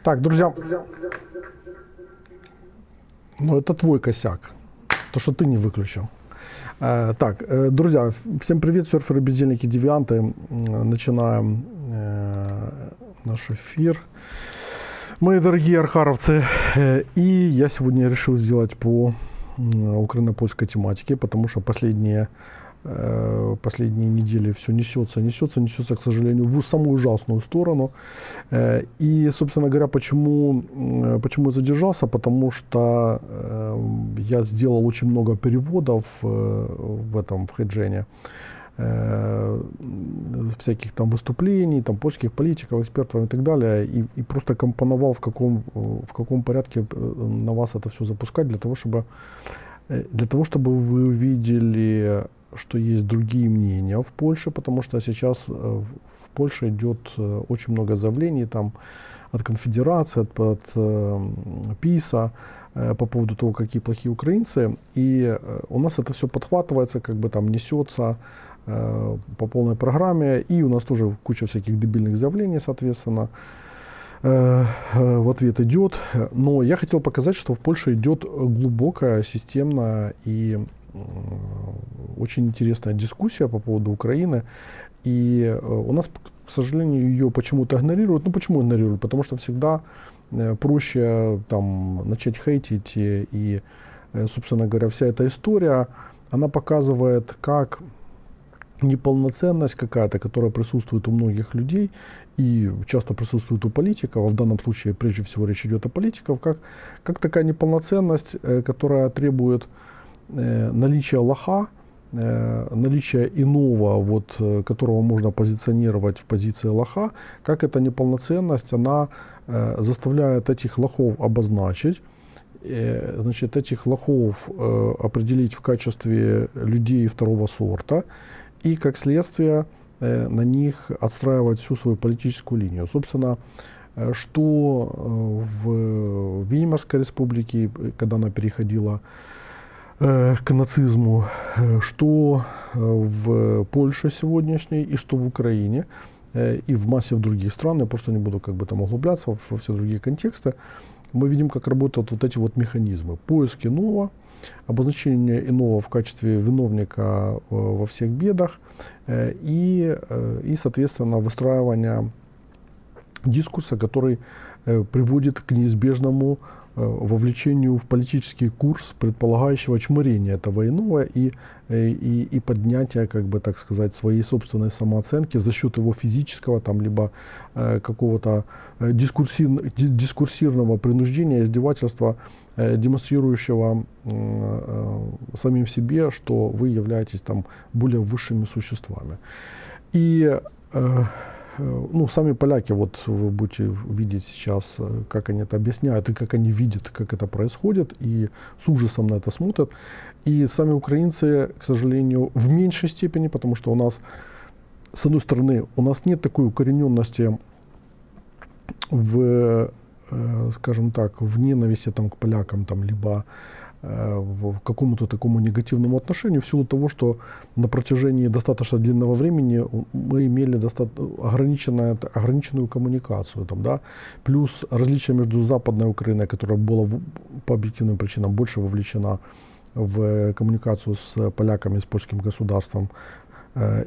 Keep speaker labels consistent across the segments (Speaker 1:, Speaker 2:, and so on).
Speaker 1: Так, друзья, ну это твой косяк, то, что ты не выключил. Так, друзья, всем привет, серферы, бездельники, девианты. Начинаем наш эфир. Мои дорогие архаровцы, и я сегодня решил сделать по украино-польской тематике, потому что последние недели все несется, к сожалению, в самую ужасную сторону. И, собственно говоря, почему я задержался? Потому что я сделал очень много переводов в HeyGen, всяких там выступлений, там польских политиков, экспертов и так далее, и просто компоновал, в каком порядке на вас это все запускать, для того, чтобы вы увидели, что есть другие мнения в Польше, потому что сейчас в Польше идет очень много заявлений там от конфедерации, от ПИСа по поводу того, какие плохие украинцы, и у нас это все подхватывается, как бы там несется по полной программе, и у нас тоже куча всяких дебильных заявлений, соответственно, в ответ идет. Но я хотел показать, что в Польше идет глубокая, системная и очень интересная дискуссия по поводу Украины. И у нас, к сожалению, ее почему-то игнорируют. Ну почему игнорируют? Потому что всегда проще там начать хейтить. И, собственно говоря, вся эта история, она показывает, как неполноценность какая-то, которая присутствует у многих людей и часто присутствует у политиков, а в данном случае прежде всего речь идет о политиках, как такая неполноценность, которая требует наличия лоха, наличия иного, вот, которого можно позиционировать в позиции лоха, как эта неполноценность, она заставляет этих лохов обозначить, значит, этих лохов определить в качестве людей второго сорта, и как следствие на них отстраивать всю свою политическую линию. Собственно, что в Веймарской республике, когда она переходила к нацизму, что в Польше сегодняшней, и что в Украине, и в массе других стран, я просто не буду как бы там углубляться во все другие контексты, мы видим, как работают вот эти вот механизмы. Поиск иного, обозначение иного в качестве виновника во всех бедах и соответственно, выстраивание дискурса, который приводит к неизбежному вовлечению в политический курс предполагающего чморения этого иного и поднятия, как бы так сказать, своей собственной самооценки за счет его физического там, либо какого-то дискурсивного принуждения, издевательства, демонстрирующего самим себе, что вы являетесь там более высшими существами. И ну, сами поляки, вот вы будете видеть сейчас, как они это объясняют, и как они видят, как это происходит, и с ужасом на это смотрят. И сами украинцы, к сожалению, в меньшей степени, потому что у нас, с одной стороны, у нас нет такой укорененности в, скажем так, в ненависти там, к полякам, там, либо к какому-то такому негативному отношению, в силу того, что на протяжении достаточно длинного времени мы имели ограниченную коммуникацию. Там, да? Плюс различия между Западной Украиной, которая была по объективным причинам больше вовлечена в коммуникацию с поляками, с польским государством,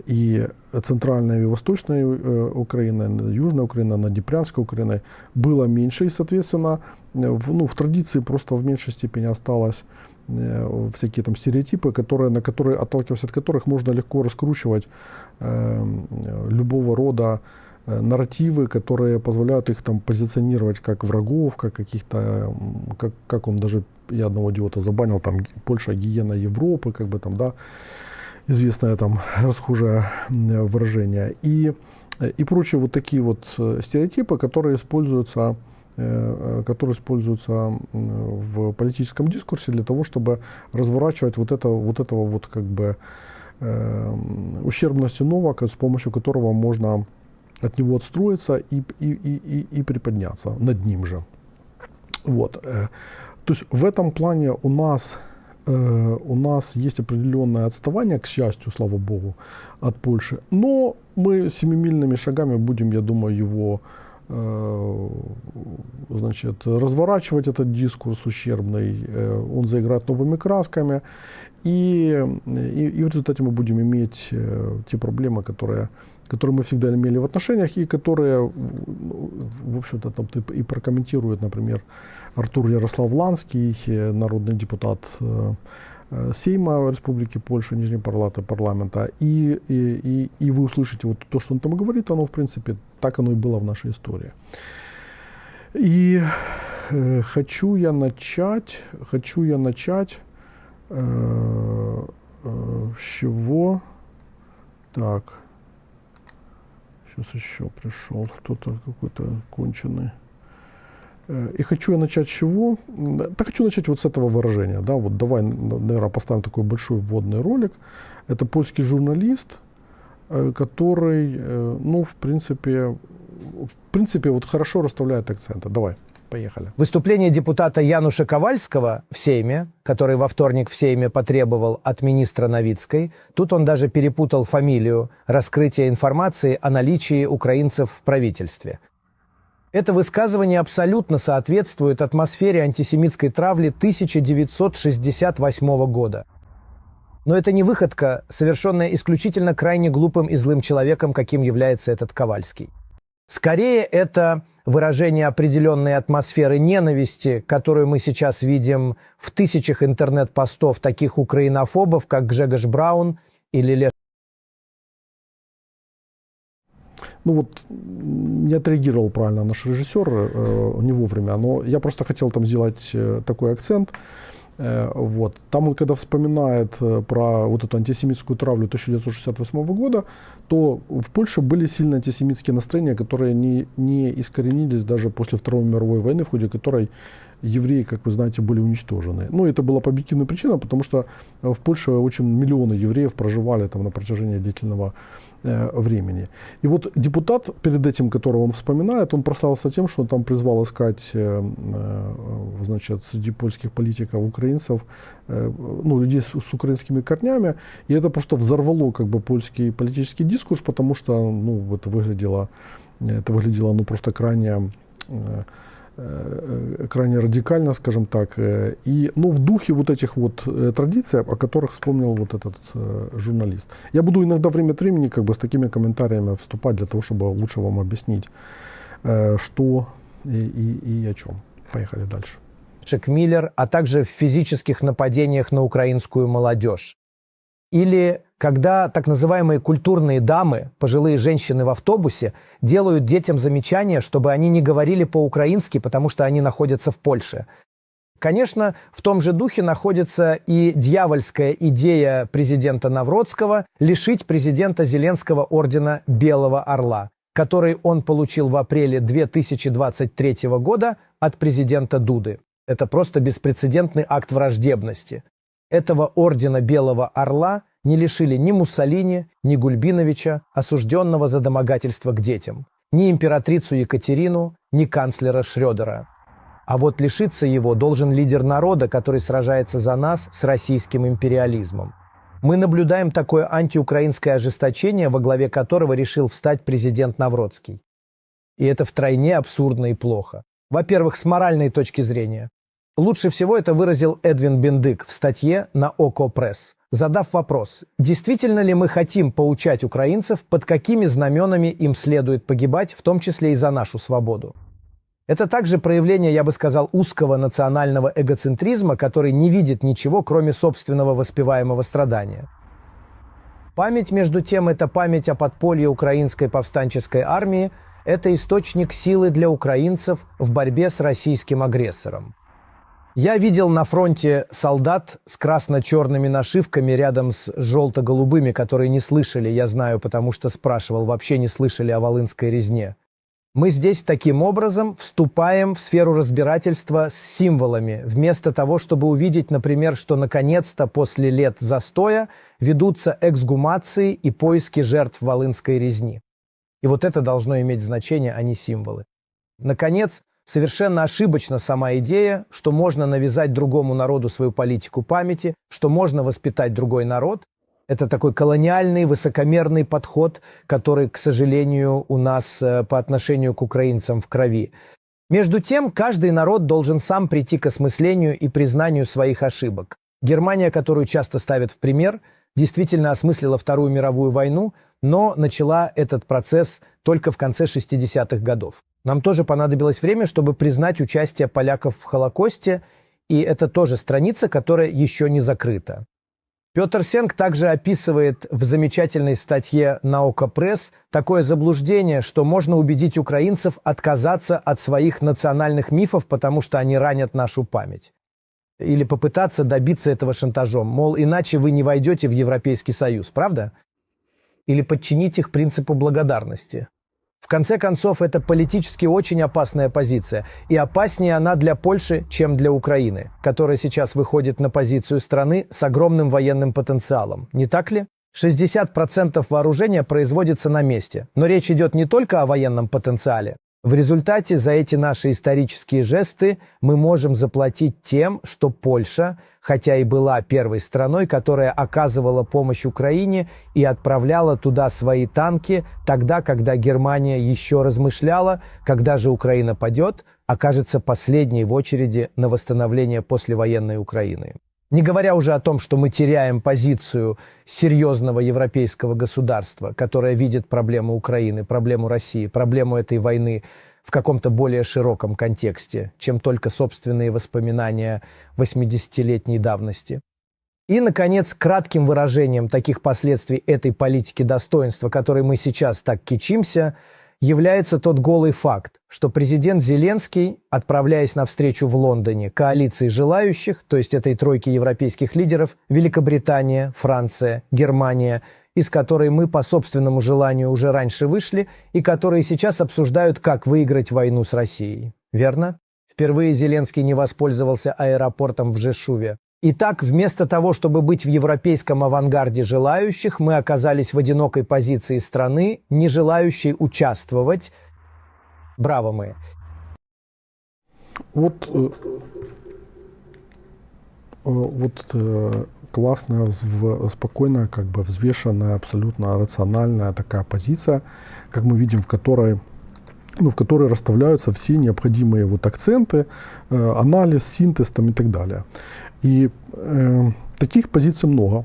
Speaker 1: и центральной и восточной Украины, южной Украины, Наднепрянской Украины было меньше, и, соответственно, в традиции просто в меньшей степени осталось всякие там стереотипы, отталкиваясь от которых можно легко раскручивать любого рода нарративы, которые позволяют их там позиционировать как врагов, как каких-то, как он даже, я одного идиота забанил, там Польша гиена Европы, как бы там, да, известное там расхожее выражение, и прочие вот такие вот стереотипы, которые используются в политическом дискурсе для того, чтобы разворачивать вот этого вот как бы ущербность иного, с помощью которого можно от него отстроиться и приподняться над ним же. Вот. То есть в этом плане у нас есть определенное отставание, к счастью, слава богу, от Польши, но мы семимильными шагами будем, я думаю, его значит, разворачивать этот дискурс ущербный, он заиграет новыми красками, и в результате мы будем иметь те проблемы, которые мы всегда имели в отношениях, и которые, в общем-то, там и прокомментирует, например, Артур Ярослав Ланский, народный депутат Сейма Республики Польша, Нижней Палаты парламента, и вы услышите вот то, что он там говорит, оно, в принципе, так оно и было в нашей истории. И хочу я начать с чего? Так, сейчас еще пришел кто-то какой-то конченый. И хочу я начать с чего? Да, хочу начать вот с этого выражения. Да, вот давай, наверное, поставим такой большой вводный ролик. Это польский журналист, который, ну, в принципе, вот хорошо расставляет акценты. Давай, поехали.
Speaker 2: Выступление депутата Януша Ковальского в Сейме, который во вторник в Сейме потребовал от министра Новицкой, тут он даже перепутал фамилию, раскрытие информации о наличии украинцев в правительстве. Это высказывание абсолютно соответствует атмосфере антисемитской травли 1968 года. Но это не выходка, совершенная исключительно крайне глупым и злым человеком, каким является этот Ковальский. Скорее, это выражение определенной атмосферы ненависти, которую мы сейчас видим в тысячах интернет-постов таких украинофобов, как Гжегош Браун или Леш.
Speaker 1: Ну вот, не отреагировал правильно наш режиссер, не вовремя, но я просто хотел там сделать такой акцент. Вот. Там он, когда вспоминает про вот эту антисемитскую травлю 1968 года, то в Польше были сильные антисемитские настроения, которые не искоренились даже после Второй мировой войны, в ходе которой евреи, как вы знаете, были уничтожены. Ну, это была по объективной причине, потому что в Польше очень миллионы евреев проживали там на протяжении длительного времени. И вот депутат, перед этим, которого он вспоминает, он прославился тем, что он там призвал искать, значит, среди польских политиков, украинцев, ну, людей с украинскими корнями, и это просто взорвало как бы польский политический дискурс, потому что, ну, это выглядело, ну, просто крайне радикально, скажем так, и, ну, в духе вот этих вот традиций, о которых вспомнил вот этот журналист. Я буду иногда время от времени как бы с такими комментариями вступать для того, чтобы лучше вам объяснить, что и о чем. Поехали дальше.
Speaker 2: Миллер, а также в физических нападениях на украинскую молодежь. Или когда так называемые культурные дамы, пожилые женщины в автобусе, делают детям замечания, чтобы они не говорили по-украински, потому что они находятся в Польше. Конечно, в том же духе находится и дьявольская идея президента Навроцкого лишить президента Зеленского ордена Белого Орла, который он получил в апреле 2023 года от президента Дуды. Это просто беспрецедентный акт враждебности. Этого ордена Белого Орла не лишили ни Муссолини, ни Гульбиновича, осужденного за домогательство к детям, ни императрицу Екатерину, ни канцлера Шрёдера. А вот лишиться его должен лидер народа, который сражается за нас с российским империализмом. Мы наблюдаем такое антиукраинское ожесточение, во главе которого решил встать президент Навроцкий. И это втройне абсурдно и плохо. Во-первых, с моральной точки зрения. Лучше всего это выразил Эдвин Бендык в статье на ОКО Пресс, задав вопрос, действительно ли мы хотим поучать украинцев, под какими знаменами им следует погибать, в том числе и за нашу свободу. Это также проявление, я бы сказал, узкого национального эгоцентризма, который не видит ничего, кроме собственного воспеваемого страдания. Память, между тем, это память о подполье украинской повстанческой армии, это источник силы для украинцев в борьбе с российским агрессором. Я видел на фронте солдат с красно-черными нашивками рядом с желто-голубыми, которые не слышали, я знаю, потому что спрашивал, вообще не слышали о Волынской резне. Мы здесь таким образом вступаем в сферу разбирательства с символами, вместо того, чтобы увидеть, например, что наконец-то после лет застоя ведутся эксгумации и поиски жертв Волынской резни. И вот это должно иметь значение, а не символы. Наконец, совершенно ошибочна сама идея, что можно навязать другому народу свою политику памяти, что можно воспитать другой народ. Это такой колониальный, высокомерный подход, который, к сожалению, у нас по отношению к украинцам в крови. Между тем, каждый народ должен сам прийти к осмыслению и признанию своих ошибок. Германия, которую часто ставят в пример, действительно осмыслила Вторую мировую войну, но начала этот процесс только в конце 60-х годов. Нам тоже понадобилось время, чтобы признать участие поляков в Холокосте, и это тоже страница, которая еще не закрыта. Петр Сенк также описывает в замечательной статье «Наука Пресс» такое заблуждение, что можно убедить украинцев отказаться от своих национальных мифов, потому что они ранят нашу память. Или попытаться добиться этого шантажом, мол, иначе вы не войдете в Европейский Союз, правда? Или подчинить их принципу благодарности. В конце концов, это политически очень опасная позиция. И опаснее она для Польши, чем для Украины, которая сейчас выходит на позицию страны с огромным военным потенциалом. Не так ли? 60% вооружения производится на месте. Но речь идет не только о военном потенциале. В результате за эти наши исторические жесты мы можем заплатить тем, что Польша, хотя и была первой страной, которая оказывала помощь Украине и отправляла туда свои танки, тогда, когда Германия еще размышляла, когда же Украина падет, окажется последней в очереди на восстановление послевоенной Украины. Не говоря уже о том, что мы теряем позицию серьезного европейского государства, которое видит проблему Украины, проблему России, проблему этой войны в каком-то более широком контексте, чем только собственные воспоминания 80-летней давности. И, наконец, кратким выражением таких последствий этой политики достоинства, которой мы сейчас так кичимся, является тот голый факт, что президент Зеленский, отправляясь на встречу в Лондоне коалиции желающих, то есть этой тройки европейских лидеров, Великобритания, Франция, Германия, из которой мы по собственному желанию уже раньше вышли и которые сейчас обсуждают, как выиграть войну с Россией. Верно? Впервые Зеленский не воспользовался аэропортом в Жешуве. Итак, вместо того, чтобы быть в европейском авангарде желающих, мы оказались в одинокой позиции страны, не желающей участвовать. Браво мы!
Speaker 1: Классная, спокойная, как бы взвешенная, абсолютно рациональная такая позиция, как мы видим, в которой расставляются все необходимые вот акценты, анализ, синтез там, и так далее. И таких позиций много.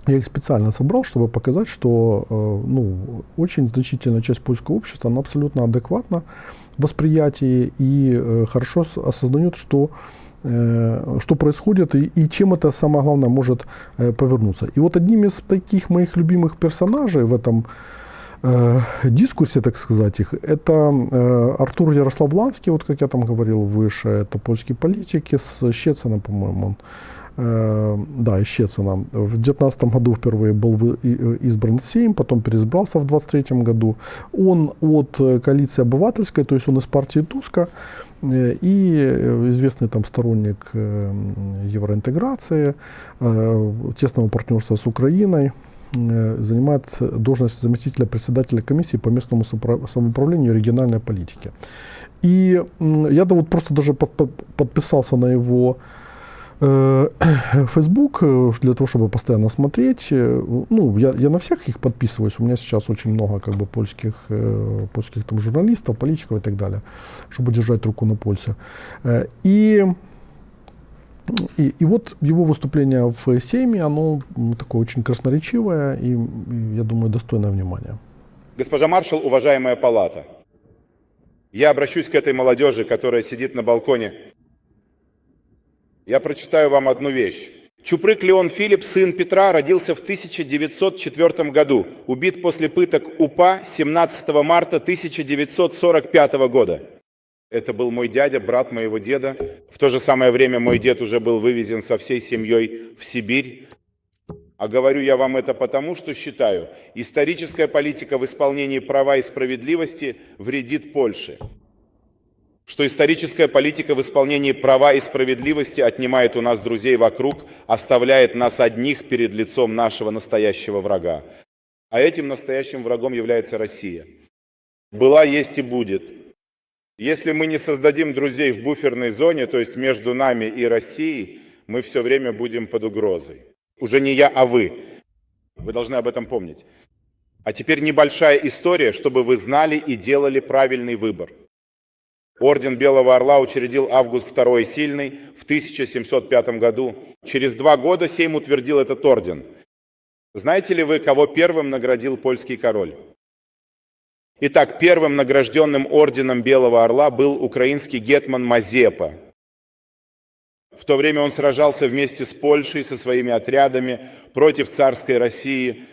Speaker 1: Я их специально собрал, чтобы показать, что очень значительная часть польского общества, она абсолютно адекватна в восприятии и хорошо осознает, что происходит и чем это, самое главное, может повернуться. И вот одним из таких моих любимых персонажей в этом дискурсе, так сказать, это Артур Ярослав Ланский, вот как я там говорил выше, это польский политик из Щецина, по-моему, из Щецина. В 2019 году впервые был избран в Сейм, потом переизбрался в 2023 году. Он от коалиции обывательской, то есть он из партии Туска, и известный там сторонник евроинтеграции, тесного партнерства с Украиной. Занимает должность заместителя председателя комиссии по местному самоуправлению и региональной политике. И я просто даже подписался на его Facebook для того, чтобы постоянно смотреть. Я на всех их подписываюсь. У меня сейчас очень много как бы польских там журналистов, политиков и так далее, чтобы держать руку на пульсе. И вот его выступление в Сейме, оно такое очень красноречивое и, я думаю, достойное внимания.
Speaker 3: Госпожа маршал, уважаемая палата, я обращусь к этой молодежи, которая сидит на балконе. Я прочитаю вам одну вещь. Чупрык Леон Филипп, сын Петра, родился в 1904 году, убит после пыток УПА 17 марта 1945 года. Это был мой дядя, брат моего деда. В то же самое время мой дед уже был вывезен со всей семьей в Сибирь. А говорю я вам это потому, что считаю, историческая политика в исполнении права и справедливости вредит Польше. Что историческая политика в исполнении права и справедливости отнимает у нас друзей вокруг, оставляет нас одних перед лицом нашего настоящего врага. А этим настоящим врагом является Россия. Была, есть и будет. Если мы не создадим друзей в буферной зоне, то есть между нами и Россией, мы все время будем под угрозой. Уже не я, а вы. Вы должны об этом помнить. А теперь небольшая история, чтобы вы знали и делали правильный выбор. Орден Белого Орла учредил Август II Сильный в 1705 году. Через 2 года Сейм утвердил этот орден. Знаете ли вы, кого первым наградил польский король? Итак, первым награжденным орденом Белого Орла был украинский гетман Мазепа. В то время он сражался вместе с Польшей, со своими отрядами против царской России.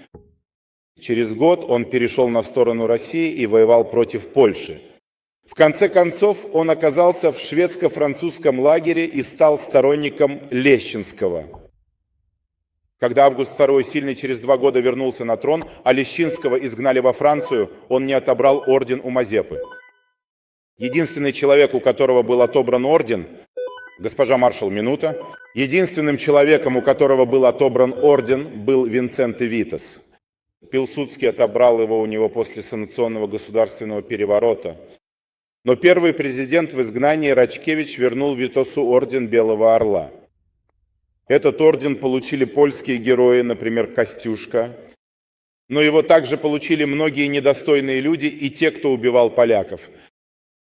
Speaker 3: Через год он перешел на сторону России и воевал против Польши. В конце концов, он оказался в шведско-французском лагере и стал сторонником Лещинского. Когда Август II Сильный через 2 года вернулся на трон, а Лещинского изгнали во Францию, он не отобрал орден у Мазепы. Единственный человек, у которого был отобран орден, госпожа маршал, минута, единственным человеком, у которого был отобран орден, был Винсент Витас. Пилсудский отобрал его у него после санационного государственного переворота. Но первый президент в изгнании Рачкевич вернул Витасу орден Белого Орла. Этот орден получили польские герои, например, Костюшка. Но его также получили многие недостойные люди и те, кто убивал поляков.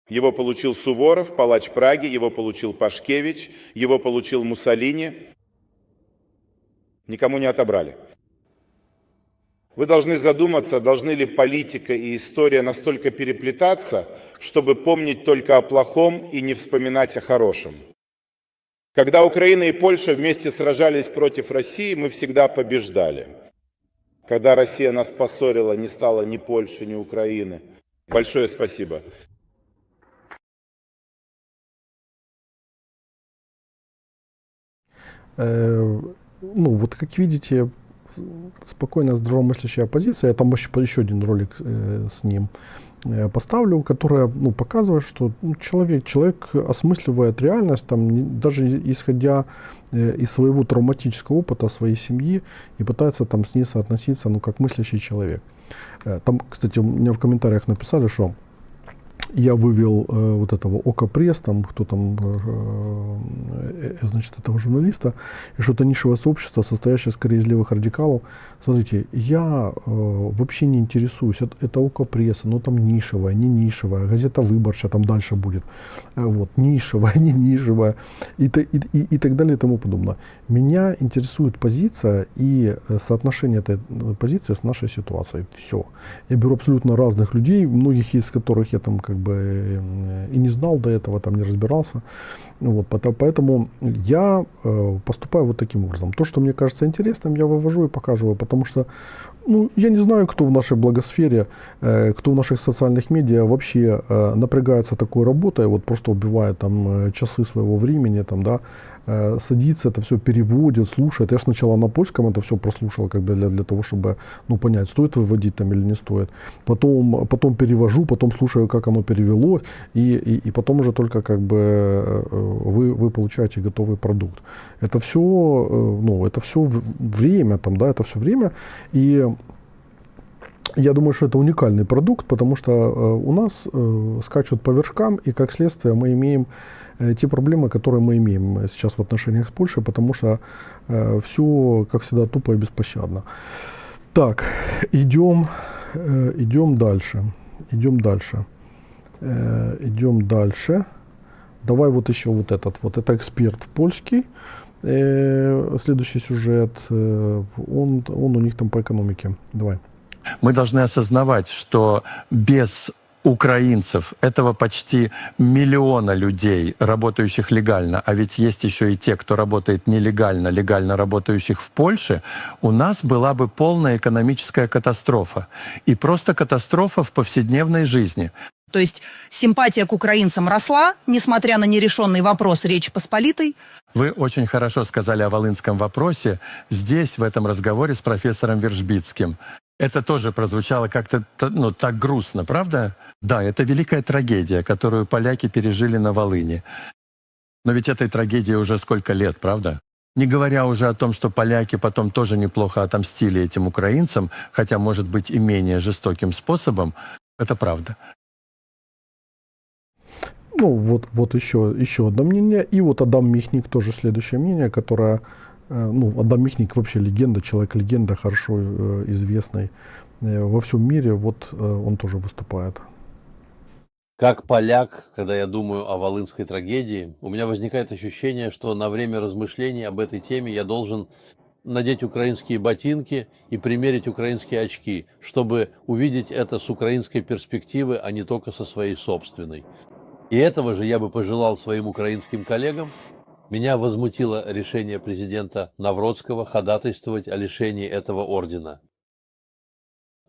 Speaker 3: Его получил Суворов, палач Праги, его получил Пашкевич, его получил Муссолини. Никому не отобрали. Вы должны задуматься, должны ли политика и история настолько переплетаться, чтобы помнить только о плохом и не вспоминать о хорошем. Когда Украина и Польша вместе сражались против России, мы всегда побеждали. Когда Россия нас поссорила, не стало ни Польши, ни Украины. Большое спасибо.
Speaker 1: Ну, вот как видите, спокойная, здравомыслящая оппозиция, я там еще один ролик с ним поставлю, которая, ну, показывает, что человек осмысливает реальность, там, даже исходя из своего травматического опыта своей семьи, и пытается там с ней соотноситься, ну, как мыслящий человек. Там, кстати, у меня в комментариях написали, что я вывел вот этого Окопресс, там, кто там, значит, этого журналиста, и что-то нишевое сообщество, состоящее скорее из левых радикалов. Смотрите, я вообще не интересуюсь, это Окопресс, но там нишевая, не нишевая, газета Выборча там дальше будет, вот, нишевая, не нишевая, и так далее и тому подобное. Меня интересует позиция и соотношение этой позиции с нашей ситуацией. Все. Я беру абсолютно разных людей, многих из которых я там как бы и не знал до этого, там не разбирался. Вот, поэтому я поступаю вот таким образом. То, что мне кажется интересным, я вывожу и показываю, потому что, ну, я не знаю, кто в нашей благосфере, кто в наших социальных медиа вообще напрягается такой работой, вот просто убивает там часы своего времени, там, да, садится, это все переводит, слушает. Я сначала на польском это все прослушал, как бы для того, чтобы, ну, понять, стоит выводить там или не стоит. Потом перевожу, потом слушаю, как оно перевело, и потом уже только как бы вы получаете готовый продукт. Это все, ну, это все время, там, да, это все время. И я думаю, что это уникальный продукт, потому что у нас скачут по вершкам, и как следствие мы имеем те проблемы, которые мы имеем сейчас в отношениях с Польшей, потому что все, как всегда, тупо и беспощадно. Так, идем дальше. Идем дальше. Давай вот еще вот этот. Вот это эксперт польский. Следующий сюжет. Он у них там по экономике. Давай.
Speaker 4: Мы должны осознавать, что без украинцев, этого почти 1 миллиона людей, работающих легально, а ведь есть еще и те, кто работает нелегально, легально работающих в Польше, у нас была бы полная экономическая катастрофа. И просто катастрофа в повседневной жизни.
Speaker 5: То есть симпатия к украинцам росла, несмотря на нерешенный вопрос Речи Посполитой.
Speaker 4: Вы очень хорошо сказали о волынском вопросе здесь, в этом разговоре с профессором Вержбицким. Это тоже прозвучало как-то, ну, так грустно, правда? Да, это великая трагедия, которую поляки пережили на Волыни. Но ведь этой трагедии уже сколько лет, правда? Не говоря уже о том, что поляки потом тоже неплохо отомстили этим украинцам, хотя, может быть, и менее жестоким способом, это правда.
Speaker 1: Ну, вот еще одно мнение. И вот Адам Михник, тоже следующее мнение, которое ну, Адам Михник вообще легенда, человек-легенда, хорошо известный во всем мире, вот он тоже выступает.
Speaker 6: Как поляк, когда я думаю о волынской трагедии, у меня возникает ощущение, что на время размышлений об этой теме я должен надеть украинские ботинки и примерить украинские очки, чтобы увидеть это с украинской перспективы, а не только со своей собственной. И этого же я бы пожелал своим украинским коллегам. Меня возмутило решение президента Навроцкого ходатайствовать о лишении этого ордена.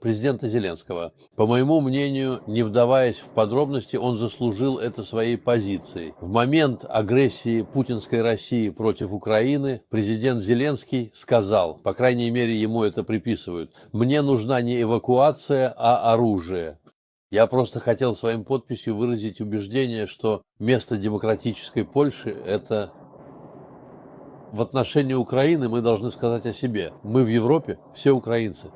Speaker 6: Президента Зеленского. По моему мнению, не вдаваясь в подробности, он заслужил это своей позицией. В момент агрессии путинской России против Украины президент Зеленский сказал, по крайней мере ему это приписывают, «Мне нужна не эвакуация, а оружие». Я просто хотел своим подписью выразить убеждение, что место демократической Польши – это в отношении Украины мы должны сказать о себе. Мы в Европе все украинцы.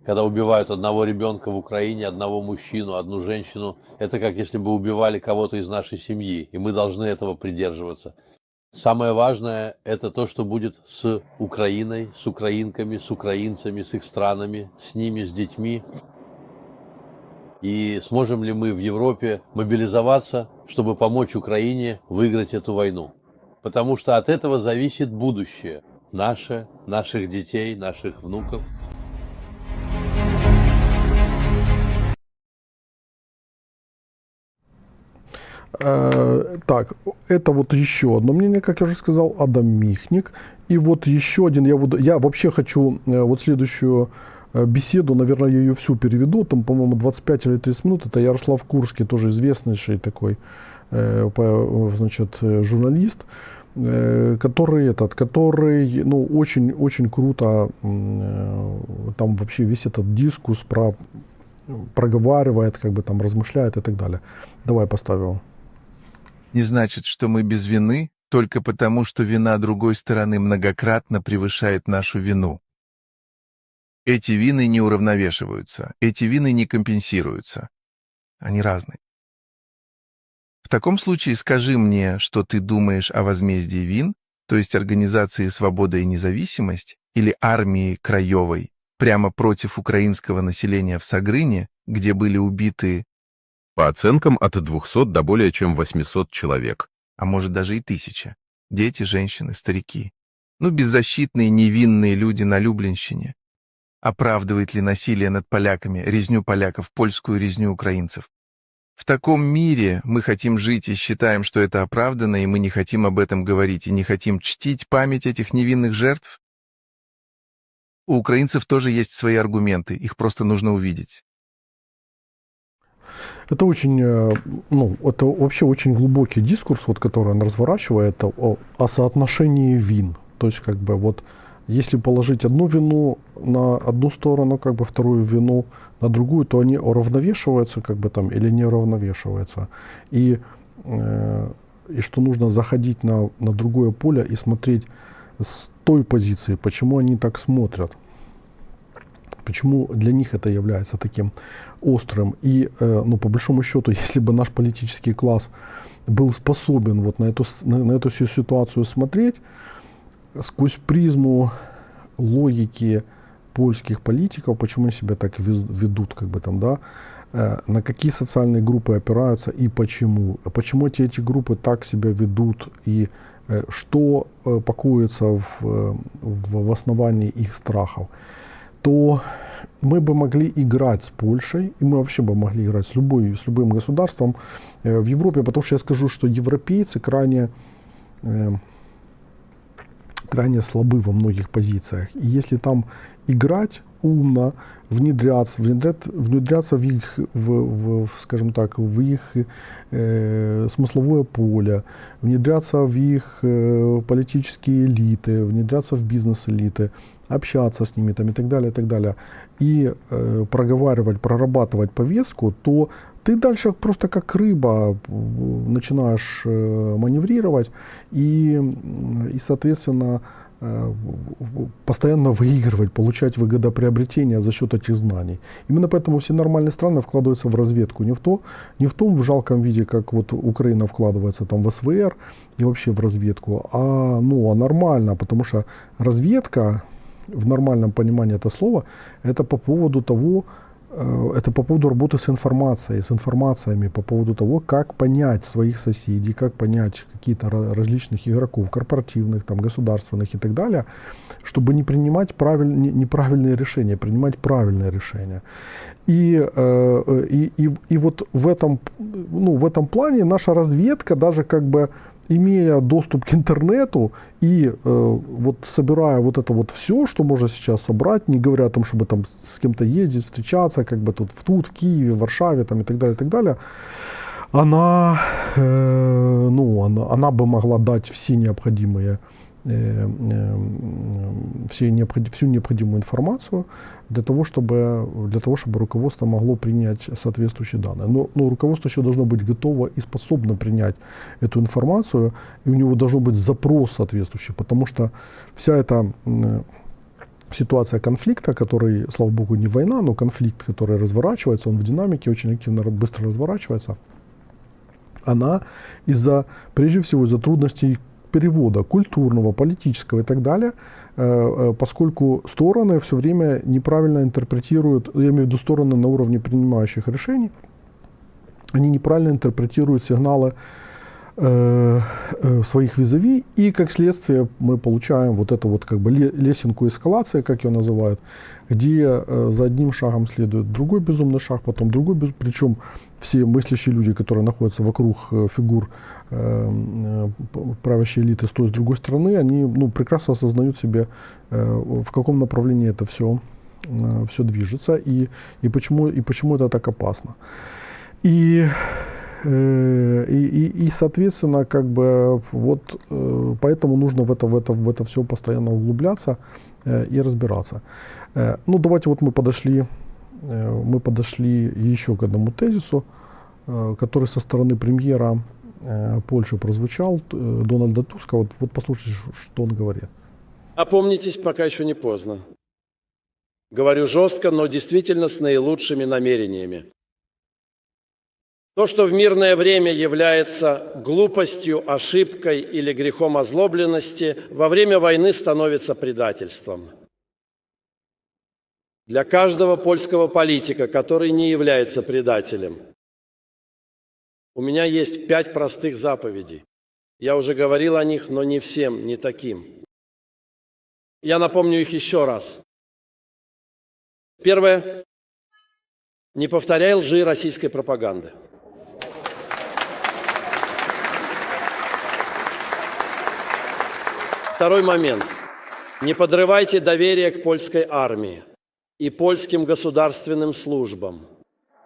Speaker 6: Когда убивают одного ребенка в Украине, одного мужчину, одну женщину, это как если бы убивали кого-то из нашей семьи, и мы должны этого придерживаться. Самое важное – это то, что будет с Украиной, с украинками, с украинцами, с их странами, с ними, с детьми. И сможем ли мы в Европе мобилизоваться, чтобы помочь Украине выиграть эту войну? Потому что от этого зависит будущее наше, наших детей, наших внуков.
Speaker 1: Так, это вот еще одно мнение, как я уже сказал, Адам Михник. И вот еще один, я вообще хочу вот следующую беседу, наверное, я ее всю переведу, там, по-моему, 25 или 30 минут, это Ярослав Курский, тоже известнейший такой, значит, журналист, который, ну, очень круто там вообще весь этот дискурс проговаривает, как бы там размышляет и так далее. Давай поставим.
Speaker 7: Не значит, что мы без вины, только потому, что вина другой стороны многократно превышает нашу вину. Эти вины не уравновешиваются, эти вины не компенсируются. Они разные. В таком случае скажи мне, что ты думаешь о возмездии вин, то есть организации «Свобода и независимость» или армии Краевой, прямо против украинского населения в Сагрыне, где были убиты,
Speaker 8: по оценкам, от 200 до более чем 800 человек.
Speaker 7: а может даже и 1000. Дети, женщины, старики. Ну, беззащитные, невинные люди на Люблинщине. Оправдывает ли насилие над поляками, резню поляков, польскую резню украинцев? В таком мире мы хотим жить и считаем, что это оправдано, и мы не хотим об этом говорить, и не хотим чтить память этих невинных жертв? У украинцев тоже есть свои аргументы, их просто нужно увидеть.
Speaker 1: Это очень, ну, это вообще очень глубокий дискурс, вот, который он разворачивает о соотношении вин. То есть, как бы, вот, если положить одну вину на одну сторону, как бы, вторую вину на другую, то они уравновешиваются, как бы, там, или не уравновешиваются. И что нужно заходить на другое поле и смотреть с той позиции, почему они так смотрят. Почему для них это является таким острым. И, ну, по большому счету, если бы наш политический класс был способен вот на эту всю ситуацию смотреть сквозь призму логики польских политиков, почему они себя так ведут, как бы там, да, на какие социальные группы опираются и почему. Почему эти группы так себя ведут и что покоится в основании их страхов, то мы бы могли играть с Польшей, и мы вообще бы могли играть с любым государством в Европе, потому что я скажу, что европейцы крайне слабы во многих позициях. И если там играть умно, внедряться в их, скажем так, в их смысловое поле, внедряться в их политические элиты, внедряться в бизнес-элиты, общаться с ними там, и так далее, и проговаривать, прорабатывать повестку, то ты дальше просто как рыба начинаешь маневрировать и соответственно, постоянно выигрывать, получать выгодоприобретение за счет этих знаний. Именно поэтому все нормальные страны вкладываются в разведку. Не в том жалком виде, как вот Украина вкладывается там в СВР и вообще в разведку, а нормально, потому что разведка в нормальном понимании этого слова, это по поводу того, это по поводу работы с информацией, с информациями, по поводу того, как понять своих соседей, как понять какие-то различных игроков, корпоративных, там, государственных и так далее, чтобы не принимать неправильные решения, принимать правильные решения. И вот в этом плане наша разведка, даже как бы имея доступ к интернету и вот собирая вот это вот все, что можно сейчас собрать, не говоря о том, чтобы там с кем-то ездить, встречаться, как бы тут в Киеве, в Варшаве там, и так далее, она бы могла дать все необходимые, всю необходимую информацию для того, чтобы руководство могло принять соответствующие данные. Но руководство еще должно быть готово и способно принять эту информацию, и у него должен быть запрос соответствующий, потому что вся эта ситуация конфликта, который, слава богу, не война, но конфликт, который разворачивается, он в динамике очень активно, быстро разворачивается, она прежде всего из-за трудностей перевода культурного, политического и так далее, поскольку стороны все время неправильно интерпретируют, я имею в виду стороны на уровне принимающих решений, они неправильно интерпретируют сигналы своих визави, и как следствие мы получаем вот эту вот как бы лесенку эскалации, как ее называют, где за одним шагом следует другой безумный шаг, потом другой, причем все мыслящие люди, которые находятся вокруг фигур правящей элиты с той и с другой стороны, они прекрасно осознают себе, в каком направлении это все движется и почему это так опасно. И соответственно, как бы вот поэтому нужно в это все постоянно углубляться и разбираться. Давайте вот мы подошли еще к одному тезису, который со стороны премьера Польши прозвучал, Дональда Туска. Вот послушайте, что он говорит.
Speaker 9: Опомнитесь, пока еще не поздно. Говорю жестко, но действительно с наилучшими намерениями. То, что в мирное время является глупостью, ошибкой или грехом озлобленности, во время войны становится предательством. Для каждого польского политика, который не является предателем, у меня есть 5 простых заповедей. Я уже говорил о них, но не всем, не таким. Я напомню их еще раз. Первое. Не повторяй лжи российской пропаганды. Второй момент. Не подрывайте доверие к польской армии и польским государственным службам,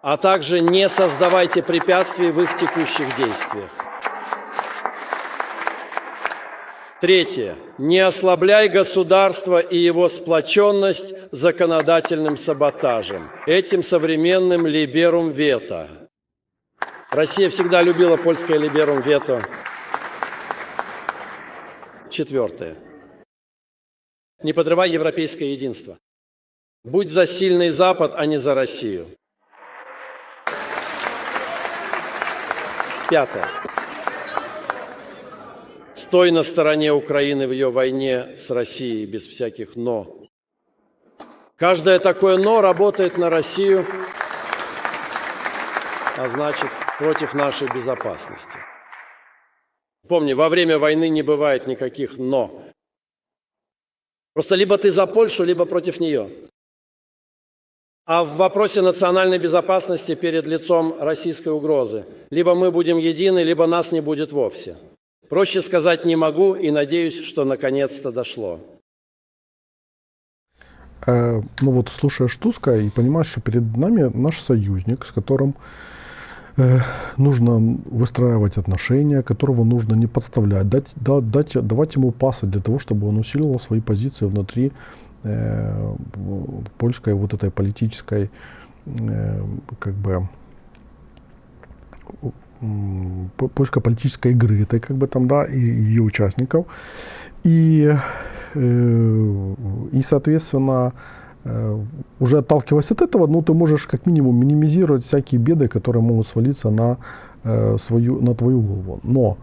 Speaker 9: а также не создавайте препятствий в их текущих действиях. Третье. Не ослабляй государство и его сплоченность законодательным саботажем, этим современным либерум вето. Россия всегда любила польское либерум вето. Четвертое. Не подрывай европейское единство. Будь за сильный Запад, а не за Россию. Пятое. Стой на стороне Украины в ее войне с Россией без всяких «но». Каждое такое «но» работает на Россию, а значит, против нашей безопасности. Помни, во время войны не бывает никаких «но». Просто либо ты за Польшу, либо против нее. А в вопросе национальной безопасности перед лицом российской угрозы либо мы будем едины, либо нас не будет вовсе. Проще сказать не могу и надеюсь, что наконец-то дошло.
Speaker 1: Слушаешь Туска и понимаешь, что перед нами наш союзник, с которым нужно выстраивать отношения, которого нужно не подставлять, давать ему пасы для того, чтобы он усиливал свои позиции внутри польской вот этой политической польско-политической игры, этой и ее участников. И соответственно, уже отталкиваясь от этого, ну, ты можешь как минимум минимизировать всякие беды, которые могут свалиться на твою голову. Но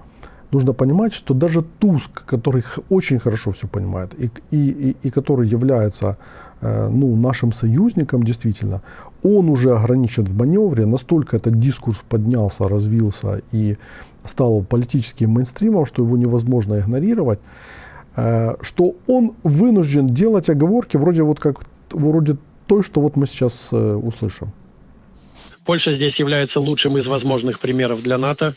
Speaker 1: нужно понимать, что даже Туск, который очень хорошо все понимает и который является нашим союзником действительно, он уже ограничен в маневре, настолько этот дискурс поднялся, развился и стал политическим мейнстримом, что его невозможно игнорировать, что он вынужден делать оговорки вроде той, что вот мы сейчас услышим.
Speaker 9: Польша здесь является лучшим из возможных примеров для НАТО.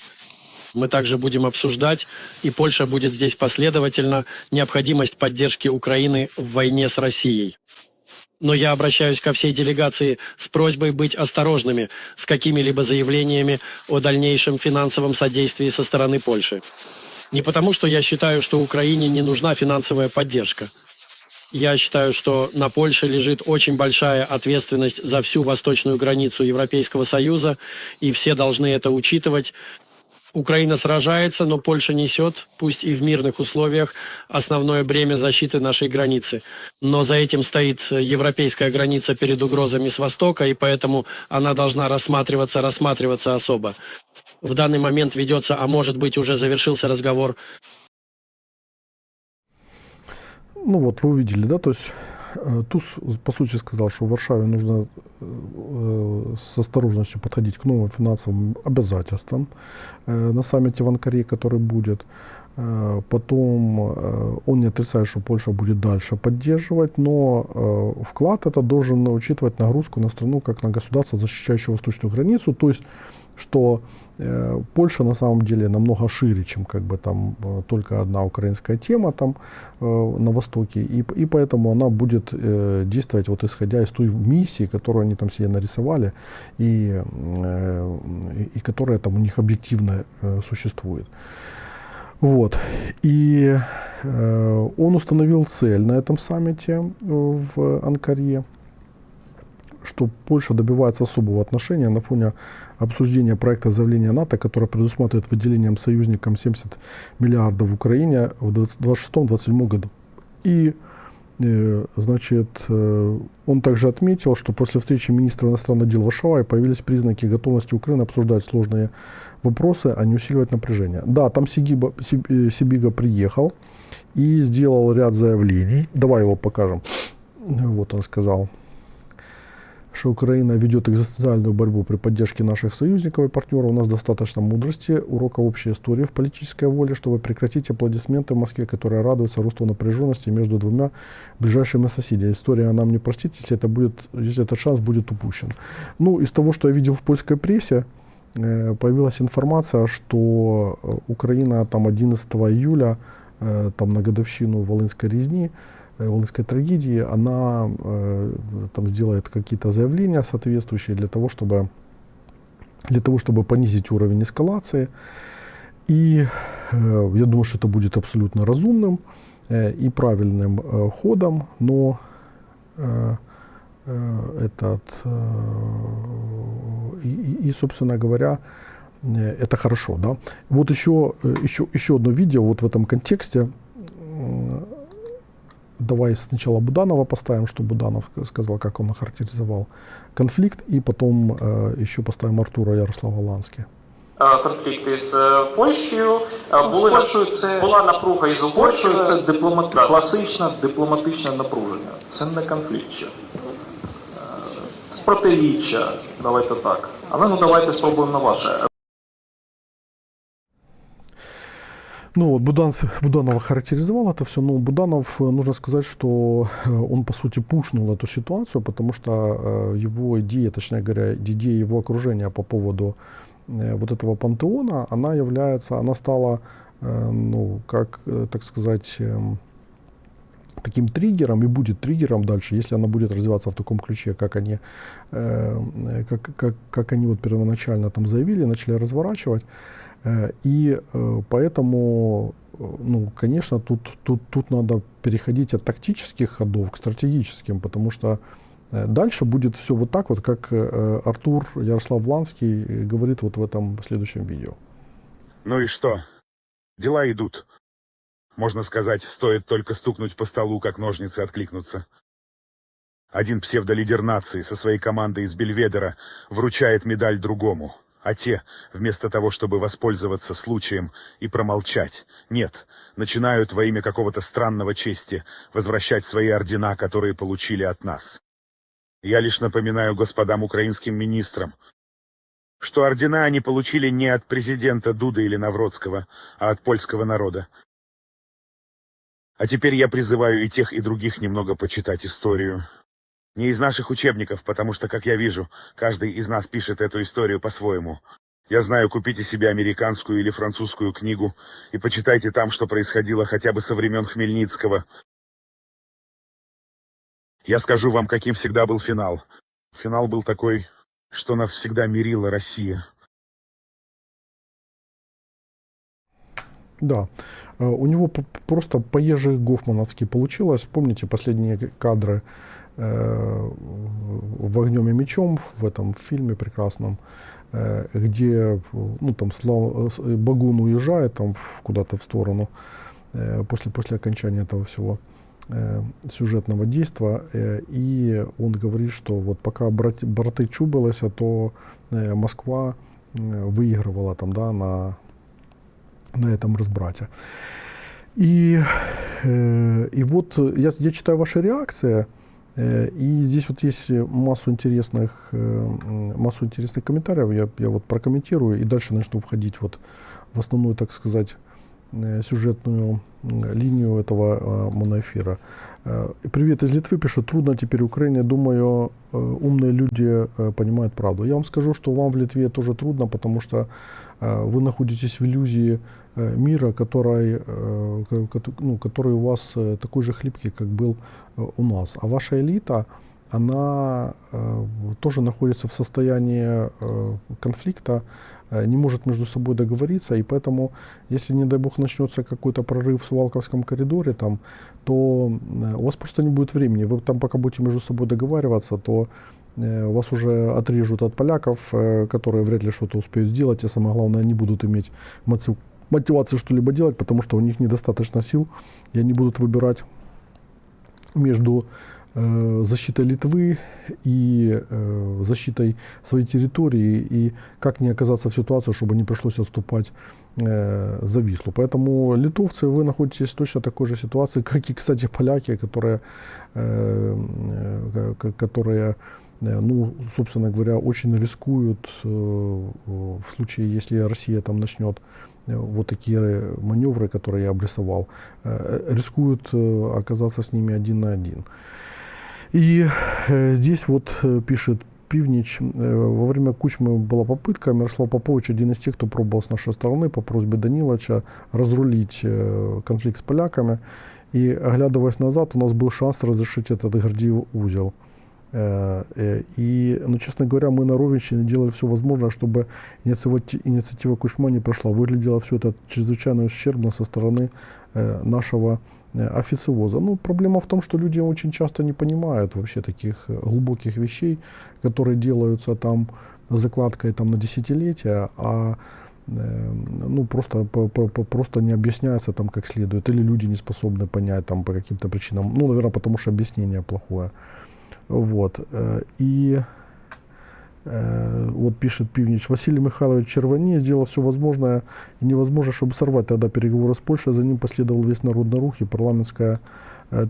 Speaker 9: Мы также будем обсуждать, и Польша будет здесь последовательно, необходимость поддержки Украины в войне с Россией. Но я обращаюсь ко всей делегации с просьбой быть осторожными с какими-либо заявлениями о дальнейшем финансовом содействии со стороны Польши. Не потому, что я считаю, что Украине не нужна финансовая поддержка. Я считаю, что на Польше лежит очень большая ответственность за всю восточную границу Европейского Союза, и все должны это учитывать. Украина сражается, но Польша несет, пусть и в мирных условиях, основное бремя защиты нашей границы. Но за этим стоит европейская граница перед угрозами с востока, и поэтому она должна рассматриваться особо. В данный момент ведется, а может быть уже завершился разговор.
Speaker 1: Ну вот, вы увидели, да, то есть Туз, по сути, сказал, что в Варшаве нужно с осторожностью подходить к новым финансовым обязательствам на саммите в Анкаре, который будет. Потом он не отрицает, что Польша будет дальше поддерживать, но вклад это должен учитывать нагрузку на страну как на государство, защищающее восточную границу, то есть что Польша на самом деле намного шире, чем как бы там только одна украинская тема там на востоке, и поэтому она будет действовать вот исходя из той миссии, которую они там себе нарисовали и которая там у них объективно существует. Вот. И он установил цель на этом саммите в Анкаре, что Польша добивается особого отношения на фоне обсуждения проекта заявления НАТО, которое предусматривает выделением союзникам 70 миллиардов в Украине в 2026-2027 году. И, значит, он также отметил, что после встречи министра иностранных дел в Варшаве появились признаки готовности Украины обсуждать сложные вопросы, а не усиливать напряжение. Да, там Сибига приехал и сделал ряд заявлений. Давай его покажем. Вот он сказал, что Украина ведет экзистенциальную борьбу при поддержке наших союзников и партнеров. У нас достаточно мудрости, урока общей истории в политической воле, чтобы прекратить аплодисменты в Москве, которые радуются росту напряженности между двумя ближайшими соседями. История нам не простит, если этот шанс будет упущен. Ну, из того, что я видел в польской прессе, появилась информация, что Украина там 11 июля, там на годовщину Волынской резни, Волынской трагедии, она там сделает какие-то заявления соответствующие для того, чтобы понизить уровень эскалации. И я думаю, что это будет абсолютно разумным и правильным ходом, но собственно говоря, это хорошо, да. Вот еще одно видео вот в этом контексте. Давай сначала Буданова поставим, что Буданов сказал, как он охарактеризовал конфликт, и потом еще поставим Артура Ярослава-Ланське.
Speaker 10: Конфлікти з Польщею була напруга із Польщею, це класичне дипломатичне напруження. Це не конфлікт. Це протиріччя, давайте так. Але ну давайте спробуємо на ваше.
Speaker 1: Ну вот Буданов характеризовал это все, но Буданов, нужно сказать, что он по сути пушнул эту ситуацию, потому что его идея, точнее говоря, идея его окружения по поводу вот этого пантеона, она стала, ну, как, так сказать, таким триггером и будет триггером дальше, если она будет развиваться в таком ключе, как они вот первоначально там заявили, начали разворачивать. И поэтому, ну, конечно, тут надо переходить от тактических ходов к стратегическим, потому что дальше будет все вот так вот, как Артур Ярослав-Ланський говорит вот в этом следующем видео.
Speaker 11: Ну и что? Дела идут. Можно сказать, стоит только стукнуть по столу, как ножницы откликнутся. Один псевдолидер нации со своей командой из Бельведера вручает медаль другому, а те, вместо того, чтобы воспользоваться случаем и промолчать, нет, начинают во имя какого-то странного чести возвращать свои ордена, которые получили от нас. Я лишь напоминаю господам украинским министрам, что ордена они получили не от президента Дуды или Навроцкого, а от польского народа. А теперь я призываю и тех, и других немного почитать историю. Не из наших учебников, потому что, как я вижу, каждый из нас пишет эту историю по-своему. Я знаю, купите себе американскую или французскую книгу и почитайте там, что происходило хотя бы со времен Хмельницкого. Я скажу вам, каким всегда был финал. Финал был такой, что нас всегда мирила Россия.
Speaker 1: Да, у него просто по-ежи-гофмановски получилось. Помните последние кадры в «Огнем и мечом» в этом фильме прекрасном, где там Багун уезжает там куда-то в сторону после окончания этого всего сюжетного действия, и он говорит, что вот пока браты чубились, то Москва выигрывала там, да, на этом разбрате. И вот я читаю ваши реакции, и здесь вот есть массу интересных комментариев, я вот прокомментирую и дальше начну входить вот в основную, так сказать, сюжетную линию этого моноэфира. Привет из Литвы, пишет, трудно теперь Украине, думаю, умные люди понимают правду. Я вам скажу, что вам в Литве тоже трудно, потому что вы находитесь в иллюзии мира, который у вас такой же хлипкий, как был у нас. А ваша элита, она тоже находится в состоянии конфликта, не может между собой договориться, и поэтому, если, не дай бог, начнется какой-то прорыв в Суwałkowskim коридоре, там, то у вас просто не будет времени. Вы там пока будете между собой договариваться, то вас уже отрежут от поляков, которые вряд ли что-то успеют сделать, и самое главное, не будут иметь мотивации что-либо делать, потому что у них недостаточно сил, и они будут выбирать между защитой Литвы и защитой своей территории, и как не оказаться в ситуации, чтобы не пришлось отступать за Вислу. Поэтому литовцы, вы находитесь в точно такой же ситуации, как и, кстати, поляки, которые собственно говоря, очень рискуют в случае, если Россия там начнет вот такие маневры, которые я обрисовал, рискуют оказаться с ними один на один. И здесь вот пишет Пивнич, во время Кучмы была попытка, Мирослав Попович один из тех, кто пробовал с нашей стороны по просьбе Даниловича разрулить конфликт с поляками. И, оглядываясь назад, у нас был шанс разрешить этот Гордиев узел. Но, честно говоря, мы на Ровенщине делали все возможное, чтобы инициатива Кучма не прошла. Выглядело все это чрезвычайно ущербно со стороны нашего официоза. Проблема в том, что люди очень часто не понимают вообще таких глубоких вещей, которые делаются там закладкой там, на десятилетия, а просто не объясняется там как следует, или люди не способны понять там по каким-то причинам, наверное, потому что объяснение плохое. Вот. И вот пишет Пивнич, Василий Михайлович Червони сделал все возможное и невозможное, чтобы сорвать тогда переговоры с Польшей. За ним последовал весь народный рух и парламентская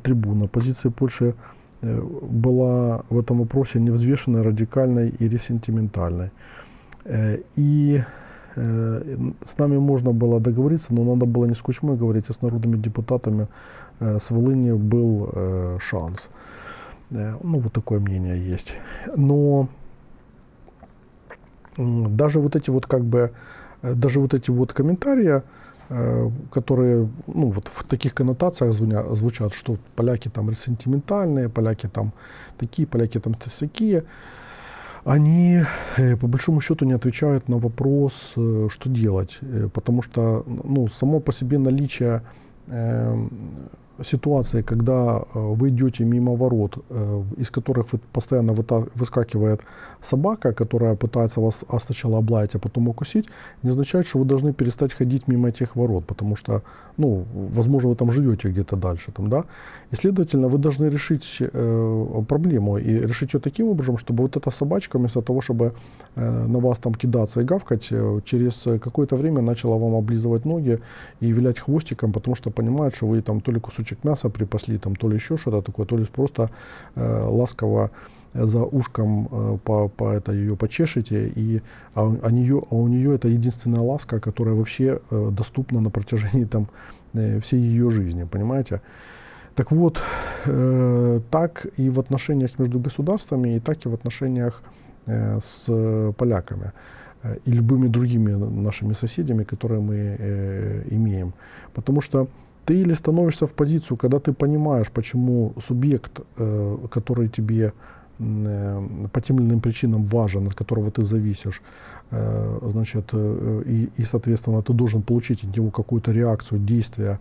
Speaker 1: трибуна. Позиция Польши была в этом вопросе невзвешенной, радикальной и ресентиментальной. И с нами можно было договориться, но надо было не с Кучмой говорить, а с народными депутатами. С Волыни был шанс. Вот такое мнение есть. Но даже вот эти вот комментарии, которые вот в таких коннотациях звучат, что поляки там ресентиментальные, поляки там такие, поляки там такие, они по большому счету не отвечают на вопрос, что делать, потому что само по себе наличие ситуации, когда вы идете мимо ворот, из которых постоянно выскакивает собака, которая пытается вас сначала облаять, а потом укусить, не означает, что вы должны перестать ходить мимо этих ворот, потому что, ну, возможно, вы там живете где-то дальше, там, да, и, следовательно, вы должны решить проблему и решить ее таким образом, чтобы вот эта собачка, вместо того, чтобы на вас там кидаться и гавкать, через какое-то время начала вам облизывать ноги и вилять хвостиком, потому что понимает, что вы там то ли кусочек мяса припасли, там, то ли еще что-то такое, то ли просто ласково за ушком ее почешете, а у нее это единственная ласка, которая вообще доступна на протяжении там, всей ее жизни, понимаете? Так вот, так и в отношениях между государствами, и так и в отношениях с поляками и любыми другими нашими соседями, которые мы имеем. Потому что ты или становишься в позицию, когда ты понимаешь, почему субъект, который тебе по тем или иным причинам важен, от которого ты зависишь, значит, и соответственно, ты должен получить от него какую-то реакцию, действие,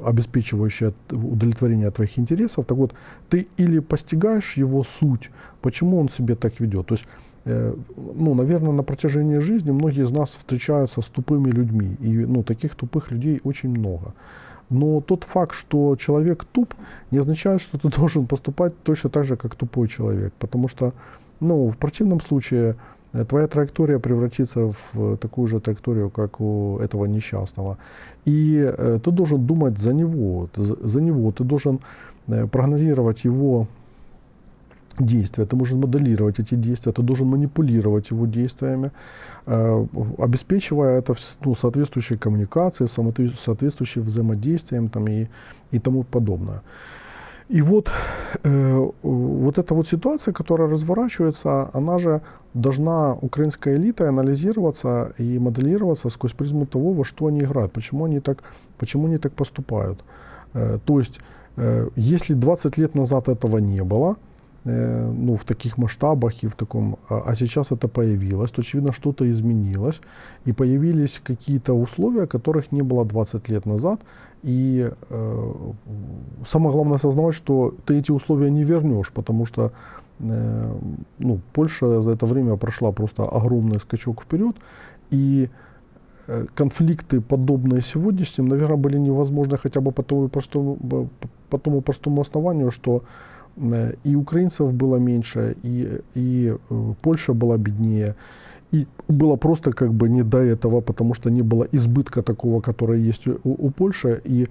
Speaker 1: обеспечивающее удовлетворение твоих интересов. Так вот, ты или постигаешь его суть, почему он себя так ведет. То есть, ну, наверное, на протяжении жизни многие из нас встречаются с тупыми людьми. И, ну, таких тупых людей очень много. Но тот факт, что человек туп, не означает, что ты должен поступать точно так же, как тупой человек. Потому что, ну, в противном случае твоя траектория превратится в такую же траекторию, как у этого несчастного. И ты должен думать за него, ты должен прогнозировать его действия, ты можешь моделировать эти действия, ты должен манипулировать его действиями, обеспечивая это, ну, соответствующей коммуникацией, соответствующим взаимодействием там, и тому подобное. И вот эта вот ситуация, которая разворачивается, она же должна украинской элитой анализироваться и моделироваться сквозь призму того, во что они играют, почему они так поступают. То есть, если 20 лет назад этого не было, ну, в таких масштабах и в таком, а сейчас это появилось, то, очевидно, что-то изменилось, и появились какие-то условия, которых не было 20 лет назад, и самое главное осознавать, что ты эти условия не вернешь, потому что, ну, Польша за это время прошла просто огромный скачок вперед, и конфликты, подобные сегодняшним, наверное, были невозможны хотя бы по тому простому основанию, что и украинцев было меньше, и Польша была беднее, и было просто как бы не до этого, потому что не было избытка такого, который есть у Польши, и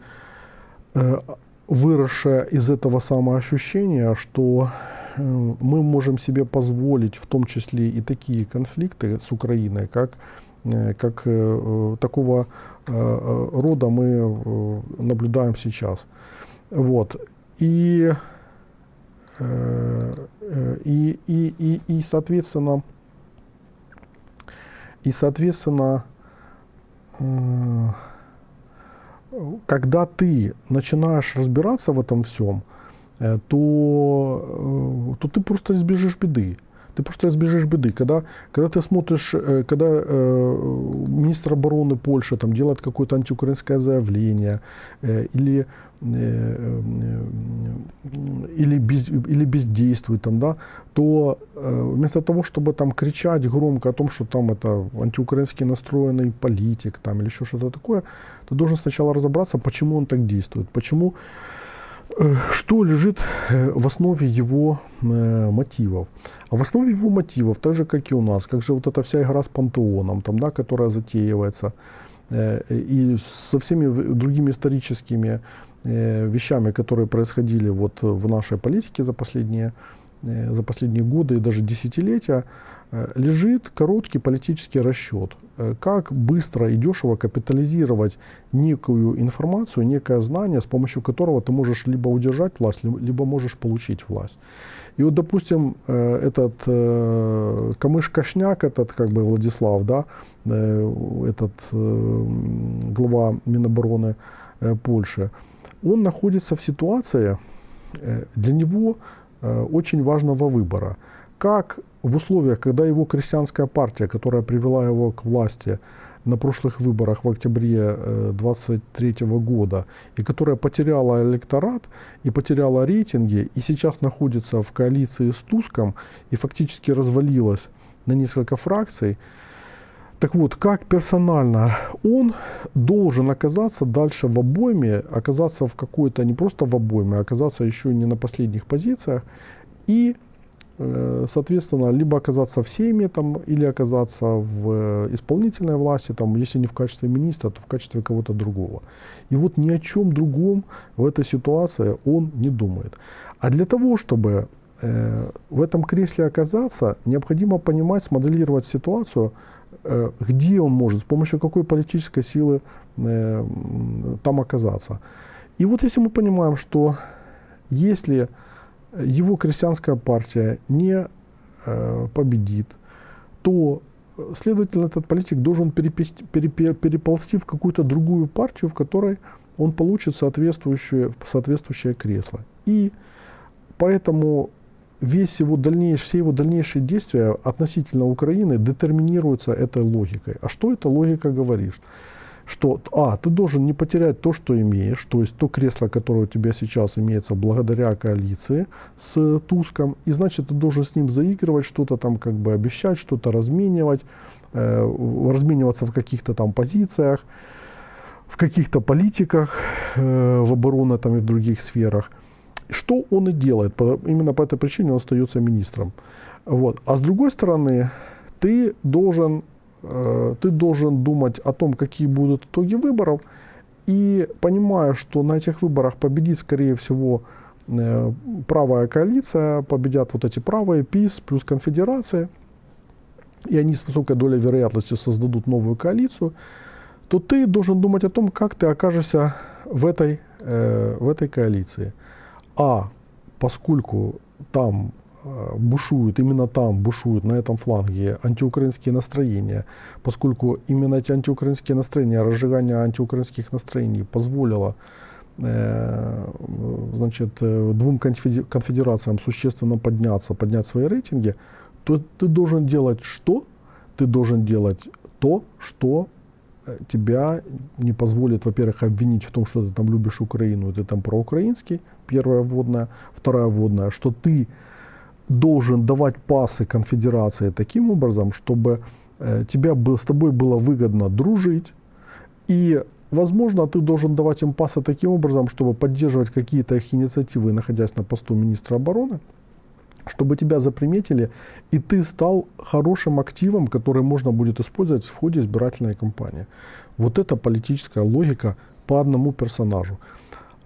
Speaker 1: выросшее из этого самоощущения, что мы можем себе позволить в том числе и такие конфликты с Украиной, как такого рода мы наблюдаем сейчас. Вот. И соответственно, когда ты начинаешь разбираться в этом всем, то ты просто избежишь беды. Ты просто избежишь беды. Когда ты смотришь, когда министр обороны Польши там делает какое-то антиукраинское заявление, или бездействует, там, да, то вместо того, чтобы там кричать громко о том, что там это антиукраинский настроенный политик там, или еще что-то такое, ты должен сначала разобраться, почему он так действует, что лежит в основе его мотивов. А в основе его мотивов, так же, как и у нас, как же вот эта вся игра с пантеоном, там, да, которая затеивается, и со всеми другими историческими вещами, которые происходили вот в нашей политике за последние годы и даже десятилетия, лежит короткий политический расчет. Как быстро и дешево капитализировать некую информацию, некое знание, с помощью которого ты можешь либо удержать власть, либо можешь получить власть. И вот, допустим, этот Камыш-Кошняк, этот как бы Владислав, да, этот глава Минобороны Польши, он находится в ситуации, для него очень важного выбора. Как в условиях, когда его крестьянская партия, которая привела его к власти, на прошлых выборах в октябре 2023 года, и которая потеряла электорат и потеряла рейтинги, и сейчас находится в коалиции с Туском и фактически развалилась на несколько фракций. Так вот, как персонально он должен оказаться дальше в обойме, оказаться в какой-то, не просто в обойме, а оказаться еще не на последних позициях, и, соответственно, либо оказаться в Сейме там, или оказаться в исполнительной власти, там, если не в качестве министра, то в качестве кого-то другого. И вот ни о чем другом в этой ситуации он не думает. А для того, чтобы в этом кресле оказаться, необходимо понимать, смоделировать ситуацию, где он может, с помощью какой политической силы там оказаться. И вот если мы понимаем, что если его крестьянская партия не победит, то, следовательно, этот политик должен переползти в какую-то другую партию, в которой он получит соответствующее кресло. И поэтому все его дальнейшие действия относительно Украины детерминируются этой логикой. А что эта логика говорит? Что ты должен не потерять то, что имеешь, то есть то кресло, которое у тебя сейчас имеется благодаря коалиции с Туском, и значит ты должен с ним заигрывать, что-то там как бы обещать, что-то размениваться в каких-то там позициях, в каких-то политиках, в обороне там и в других сферах. Что он и делает, именно по этой причине он остается министром. Вот. А с другой стороны, ты должен думать о том, какие будут итоги выборов, и понимая, что на этих выборах победит, скорее всего, правая коалиция, победят вот эти правые, ПиС плюс конфедерация, и они с высокой долей вероятности создадут новую коалицию, то ты должен думать о том, как ты окажешься в этой коалиции. А поскольку там бушуют на этом фланге антиукраинские настроения, поскольку именно эти антиукраинские настроения, разжигание антиукраинских настроений позволило двум конфедерациям существенно поднять свои рейтинги, то ты должен делать что? Ты должен делать то, что тебя не позволит, во-первых, обвинить в том, что ты там любишь Украину, ты там проукраинский, первая вводная, вторая вводная, что ты должен давать пасы конфедерации таким образом, чтобы с тобой было выгодно дружить, и, возможно, ты должен давать им пасы таким образом, чтобы поддерживать какие-то их инициативы, находясь на посту министра обороны, чтобы тебя заприметили, и ты стал хорошим активом, который можно будет использовать в ходе избирательной кампании. Вот это политическая логика по одному персонажу.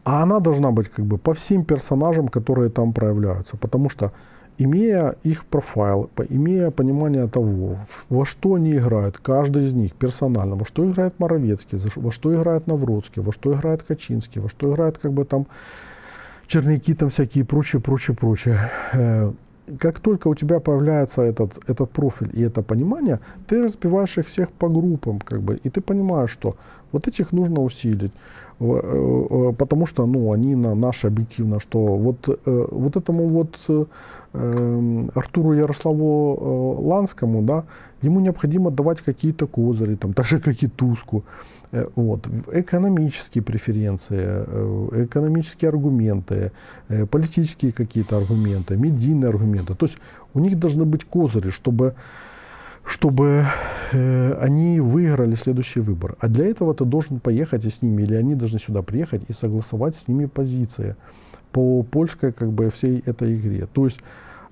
Speaker 1: А она должна быть как бы по всем персонажам, которые там проявляются. Потому что, имея их профайл, имея понимание того, во что они играют, каждый из них персонально, во что играет Моровецкий, во что играет Навроцкий, во что играет Качинский, во что играет как бы там черняки там всякие, прочее. Как только у тебя появляется этот профиль и это понимание, ты разбиваешь их всех по группам, как бы, и ты понимаешь, что вот этих нужно усилить, потому что, они наши объективно, что вот этому вот Артуру Ярославу Ланскому, да, ему необходимо давать какие-то козыри, там, так же, как и Туску. Вот, экономические преференции, экономические аргументы, политические какие-то аргументы, медийные аргументы. То есть у них должны быть козыри, чтобы они выиграли следующий выбор. А для этого ты должен поехать и с ними, или они должны сюда приехать и согласовать с ними позиции по польской как бы всей этой игре. То есть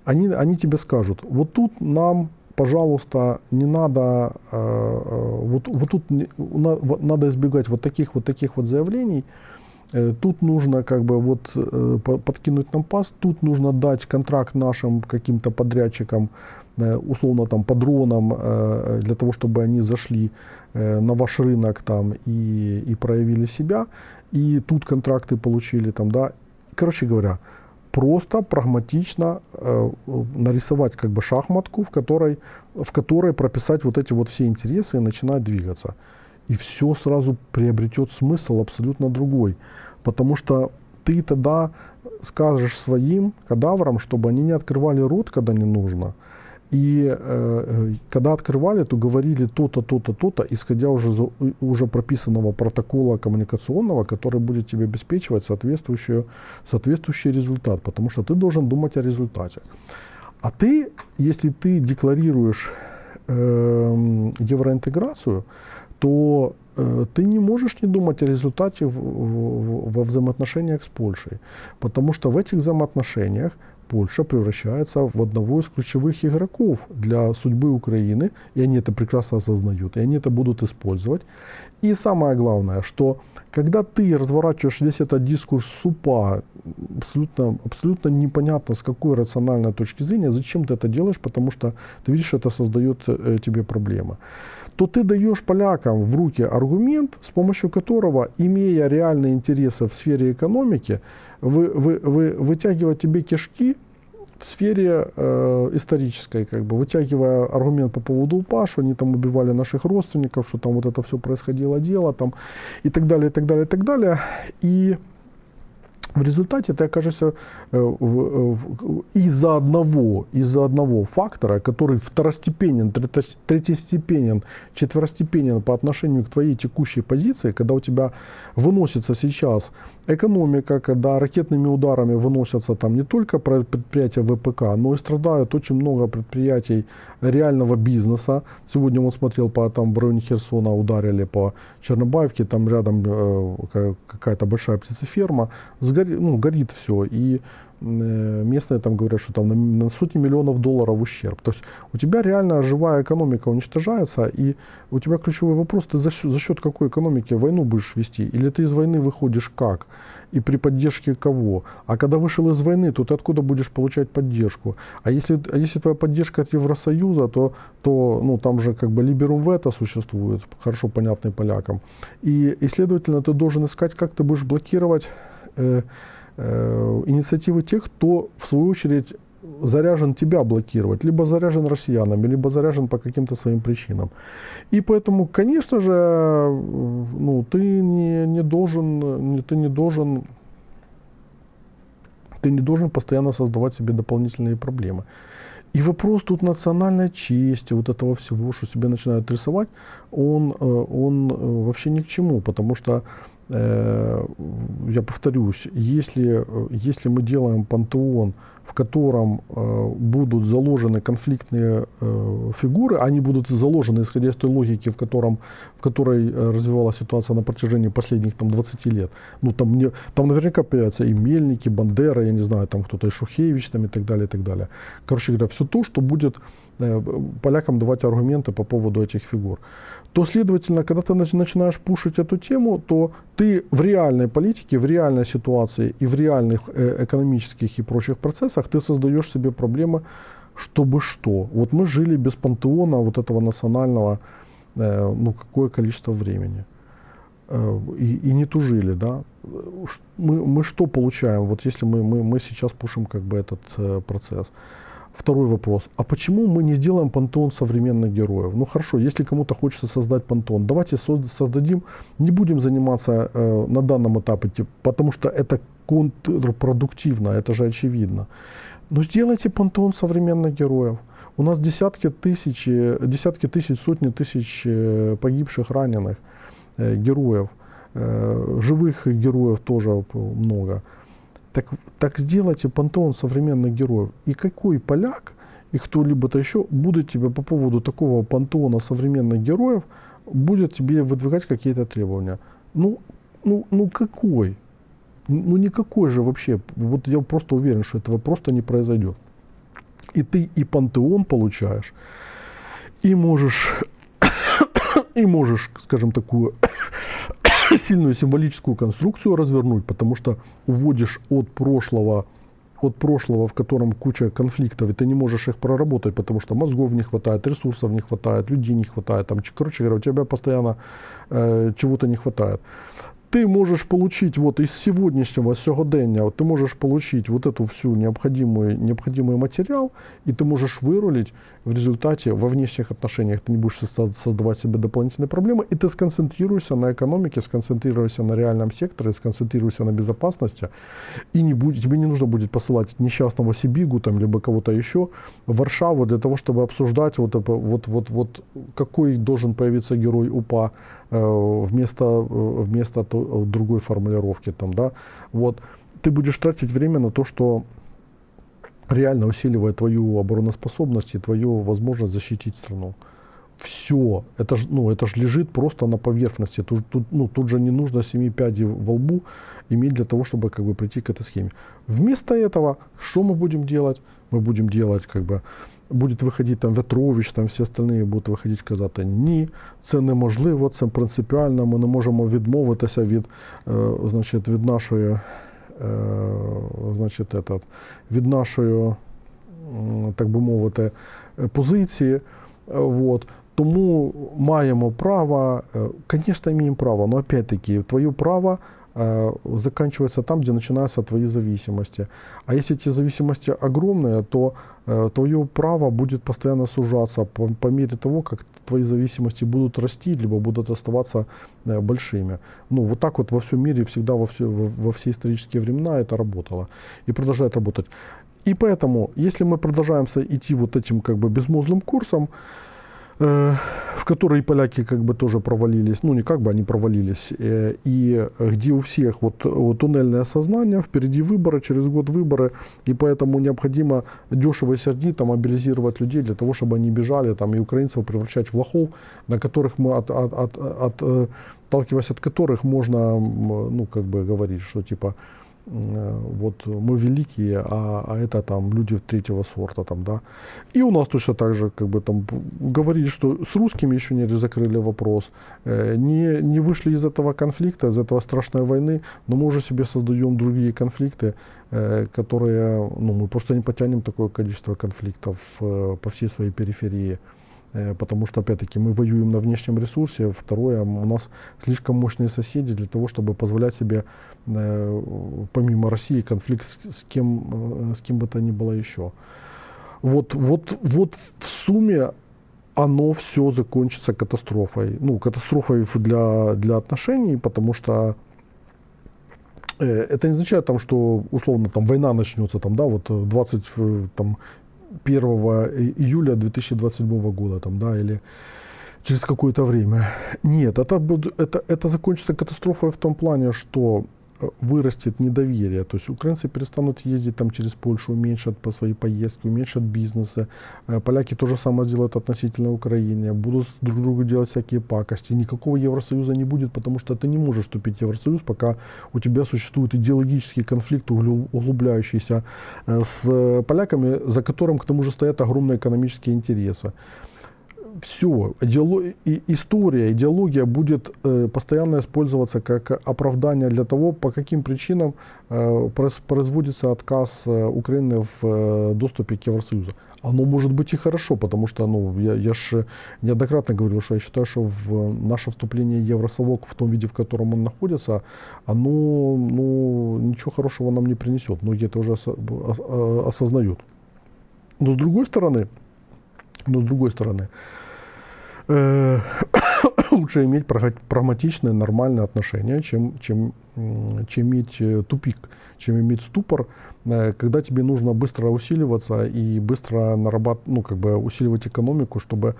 Speaker 1: они тебе скажут, вот тут нам, пожалуйста, не надо, вот тут надо избегать вот таких вот заявлений, тут нужно как бы вот подкинуть нам пас, тут нужно дать контракт нашим каким-то подрядчикам, условно там по дронам, для того, чтобы они зашли на ваш рынок там и проявили себя, и тут контракты получили там, да. Короче говоря, просто прагматично нарисовать как бы шахматку, в которой прописать вот эти вот все интересы и начинать двигаться. И все сразу приобретет смысл абсолютно другой. Потому что ты тогда скажешь своим кадаврам, чтобы они не открывали рот, когда не нужно. И когда открывали, то говорили то-то, то-то, то-то, исходя уже прописанного протокола коммуникационного, который будет тебе обеспечивать соответствующий результат, потому что ты должен думать о результате. А ты, если ты декларируешь евроинтеграцию, то ты не можешь не думать о результате во взаимоотношениях с Польшей, потому что в этих взаимоотношениях Польша превращается в одного из ключевых игроков для судьбы Украины, и они это прекрасно осознают, и они это будут использовать. И самое главное, что когда ты разворачиваешь весь этот дискурс СУПА, абсолютно непонятно, с какой рациональной точки зрения, зачем ты это делаешь, потому что ты видишь, что это создает тебе проблемы, то ты даешь полякам в руки аргумент, с помощью которого, имея реальные интересы в сфере экономики, вытягивать тебе кишки в сфере исторической, вытягивая аргумент по поводу УПА, что они там убивали наших родственников, что там вот это все происходило дело, там, и так далее, и так далее, и так далее. И в результате ты окажешься из-за одного фактора, который второстепенен, третьестепенен, четверостепенен по отношению к твоей текущей позиции, когда у тебя выносится сейчас экономика, когда ракетными ударами выносятся там не только предприятия ВПК, но и страдают очень много предприятий реального бизнеса. Сегодня он смотрел, там в районе Херсона ударили по Чернобаевке, там рядом какая-то большая птицеферма, горит все. И местные там говорят, что там на сотни миллионов долларов ущерб. То есть у тебя реально живая экономика уничтожается, и у тебя ключевой вопрос, ты за счет какой экономики войну будешь вести? Или ты из войны выходишь как? И при поддержке кого? А когда вышел из войны, то ты откуда будешь получать поддержку? А если твоя поддержка от Евросоюза, то там же либерум вето существует, хорошо понятный полякам. И следовательно, ты должен искать, как ты будешь блокировать инициативы тех, кто в свою очередь заряжен тебя блокировать, либо заряжен россиянами, либо заряжен по каким-то своим причинам. И поэтому, конечно же, ты не должен постоянно создавать себе дополнительные проблемы. И вопрос тут национальной чести, вот этого всего, что себе начинают рисовать, он вообще ни к чему, потому что я повторюсь, если мы делаем пантеон, в котором будут заложены конфликтные фигуры, они будут заложены, исходя из той логики, в которой развивалась ситуация на протяжении последних 20 лет. Там наверняка появятся и Мельники, Бандера, я не знаю, там кто-то и Шухевич, там, и так далее, и так далее. Короче говоря, все то, что будет полякам давать аргументы по поводу этих фигур. То, следовательно, когда ты начинаешь пушить эту тему, то ты в реальной политике, в реальной ситуации и в реальных экономических и прочих процессах ты создаешь себе проблемы, чтобы что. Вот мы жили без пантеона вот этого национального, какое количество времени. И не тужили, да. Мы что получаем, вот если мы сейчас пушим этот процесс? Второй вопрос. А почему мы не сделаем пантеон современных героев? Хорошо, если кому-то хочется создать пантеон, давайте создадим, не будем заниматься на данном этапе, потому что это контрпродуктивно, это же очевидно. Но сделайте пантеон современных героев. У нас десятки тысяч, сотни тысяч погибших, раненых героев, живых героев тоже много. Так сделайте пантеон современных героев. И какой поляк, и кто-либо-то еще будет тебе по поводу такого пантеона современных героев, будет тебе выдвигать какие-то требования? Какой? Никакой же вообще. Вот я просто уверен, что этого просто не произойдет. И ты и пантеон получаешь, и можешь, скажем, такую сильную символическую конструкцию развернуть, потому что уводишь от прошлого, в котором куча конфликтов, и ты не можешь их проработать, потому что мозгов не хватает, ресурсов не хватает, людей не хватает. Короче говоря, у тебя постоянно чего-то не хватает. ты можешь получить вот из сегодняшнего сьогодення, ты можешь получить вот эту всю необходимый материал, и ты можешь вырулить в результате во внешних отношениях. Ты не будешь создавать себе дополнительные проблемы, и ты сконцентрируешься на экономике, сконцентрируешься на реальном секторе, сконцентрируешься на безопасности, и тебе не нужно будет посылать несчастного Сибигу там, либо кого-то еще в Варшаву для того, чтобы обсуждать вот какой должен появиться герой УПА вместо другой формулировки. Там, да? Вот. Ты будешь тратить время на то, что реально усиливает твою обороноспособность и твою возможность защитить страну. Все. Это ж лежит просто на поверхности. Тут же не нужно 7 пядей во лбу иметь для того, чтобы как бы прийти к этой схеме. Вместо этого, что мы будем делать? Мы будем делать, как бы, будет виходити там В'ятрович, там всі остальні будуть виходити казати, ні, це неможливо, це принципіально, ми не можемо відмовитися від, значить, від нашої, значить, від нашої, так би мовити, позиції. Вот. Тому маємо право, звісно, маємо право, но опять-таки, твоє право заканчивается там, где начинаются твои зависимости. А если эти зависимости огромные, то твое право будет постоянно сужаться по мере того, как твои зависимости будут расти, либо будут оставаться большими. Ну, вот так вот во всем мире, всегда во все исторические времена это работало и продолжает работать. И поэтому, если мы продолжаем идти вот этим как бы безмозглым курсом, в который поляки как бы тоже провалились, ну не как бы они провалились, и где у всех вот туннельное сознание, впереди выборы, через год выборы, и поэтому необходимо дешево и сердито мобилизировать людей для того, чтобы они бежали там, и украинцев превращать в лохов, на которых мы, отталкиваясь от которых можно, ну как бы говорить, что типа вот мы великие, а это там люди третьего сорта там, да. И у нас точно так же как бы там говорили, что с русскими еще не закрыли вопрос, не вышли из этого конфликта, из этого страшной войны, но мы уже себе создаем другие конфликты, которые, ну, мы просто не потянем такое количество конфликтов по всей своей периферии. Потому что, опять-таки, мы воюем на внешнем ресурсе. Второе, у нас слишком мощные соседи для того, чтобы позволять себе, помимо России, конфликт с кем бы то ни было еще. Вот в сумме оно все закончится катастрофой. Ну, катастрофой для отношений, потому что это не означает, там, что условно там, война начнется там, да, вот 1 июля 2027 года, там, да, или через какое-то время. Нет, это закончится катастрофой в том плане, что вырастет недоверие. То есть украинцы перестанут ездить там через Польшу, уменьшат по своей поездке, уменьшат бизнесы. Поляки то же самое делают относительно Украины. Будут друг другу делать всякие пакости. Никакого Евросоюза не будет, потому что ты не можешь вступить в Евросоюз, пока у тебя существует идеологический конфликт, углубляющийся с поляками, за которым к тому же стоят огромные экономические интересы. Все, идеология будет постоянно использоваться как оправдание для того, по каким причинам производится отказ Украины в доступе к Евросоюзу. Оно может быть и хорошо, потому что, ну, я же неоднократно говорил, что я считаю, что наше вступление в Евросовок в том виде, в котором он находится, оно, ну, ничего хорошего нам не принесет. Многие это уже осознают. Но с другой стороны, лучше иметь прагматичные, нормальные отношения, чем иметь тупик, чем иметь ступор, когда тебе нужно быстро усиливаться и быстро усиливать экономику, чтобы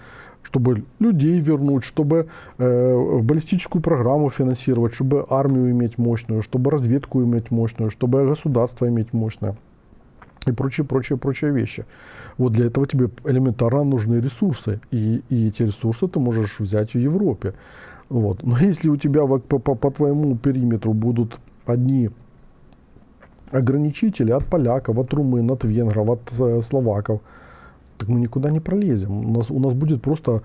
Speaker 1: людей вернуть, чтобы баллистическую программу финансировать, чтобы армию иметь мощную, чтобы разведку иметь мощную, чтобы государство иметь мощное. И прочие вещи. Вот для этого тебе элементарно нужны ресурсы. И эти ресурсы ты можешь взять в Европе. Вот. Но если у тебя по твоему периметру будут одни ограничители от поляков, от румын, от венгров, от словаков, так мы никуда не пролезем. У нас будет просто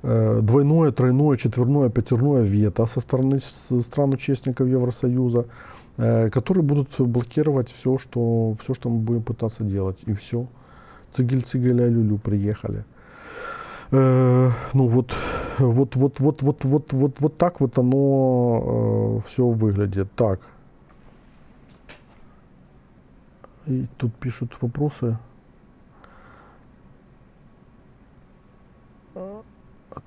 Speaker 1: двойное, тройное, четверное, пятерное вето со стороны стран-участников Евросоюза, которые будут блокировать все, что мы будем пытаться делать. И все. Цигель-цигель, алюлю, приехали. Ну вот так вот оно все выглядит. Так. И тут пишут вопросы.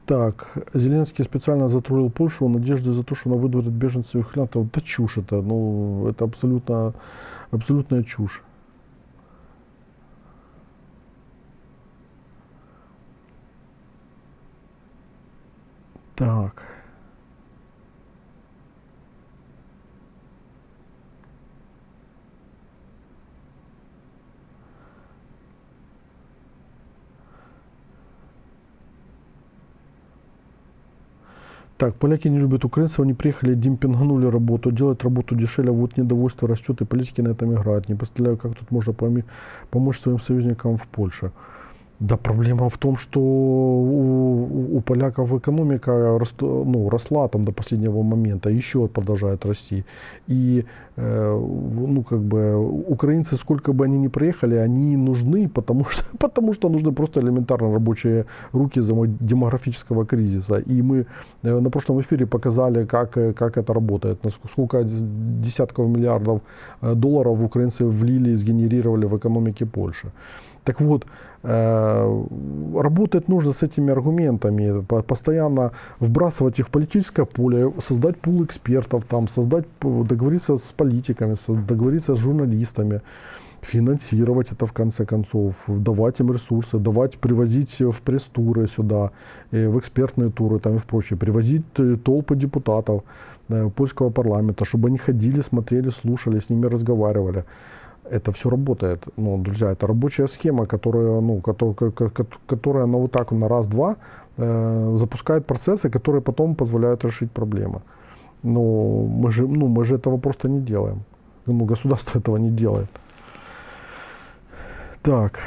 Speaker 1: Так, Зеленский специально затроллил Польшу в надежде за то, что она выдворит беженцев и ухилянтов. Да чушь это, ну это абсолютная чушь. Так. Так, поляки не любят украинцев, они приехали, демпинганули работу, делают работу дешевле, вот недовольство растет, и политики на этом играют. Не представляю, как тут можно помочь своим союзникам в Польше. Да, проблема в том, что у поляков экономика росла там до последнего момента, еще продолжает расти. И украинцы, сколько бы они ни приехали, они нужны, потому что нужны просто элементарно рабочие руки из-за демографического кризиса. И мы на прошлом эфире показали, как это работает, сколько десятков миллиардов долларов украинцы влили, сгенерировали в экономике Польши. Так вот, работать нужно с этими аргументами, постоянно вбрасывать их в политическое поле, создать пул экспертов, там, договориться с политиками, договориться с журналистами, финансировать это в конце концов, давать им ресурсы, привозить в пресс-туры сюда, в экспертные туры там, и в прочее, привозить толпы депутатов польского парламента, чтобы они ходили, смотрели, слушали, с ними разговаривали. Это все работает. Ну, друзья, это рабочая схема, которая на вот так на раз-два запускает процессы, которые потом позволяют решить проблемы. Но мы же этого просто не делаем. Ну, государство этого не делает. Так.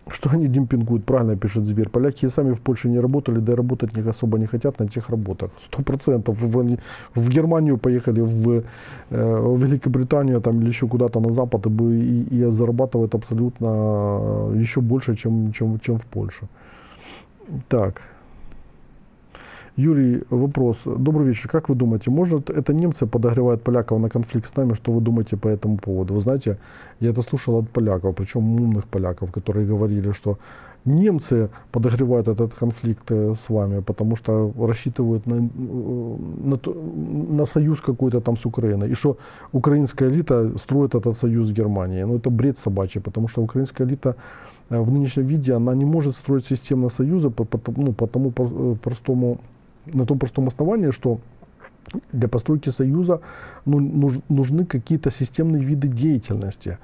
Speaker 1: Что они демпингуют, правильно пишет Зверь. Поляки и сами в Польше не работали, да и работать них особо не хотят на тех работах. 100%. В Германию поехали, в Великобританию там, или еще куда-то на Запад и зарабатывают абсолютно еще больше, чем в Польше. Так. Юрий, вопрос. Добрый вечер. Как вы думаете, может это немцы подогревают поляков на конфликт с нами? Что вы думаете по этому поводу? Вы знаете, я это слушал от поляков, причем умных поляков, которые говорили, что немцы подогревают этот конфликт с вами, потому что рассчитывают на союз какой-то там с Украиной. И что украинская элита строит этот союз с Германией. Ну это бред собачий, потому что украинская элита в нынешнем виде, она не может строить системно союза на том простом основании, что для постройки союза нужны какие-то системные виды деятельности,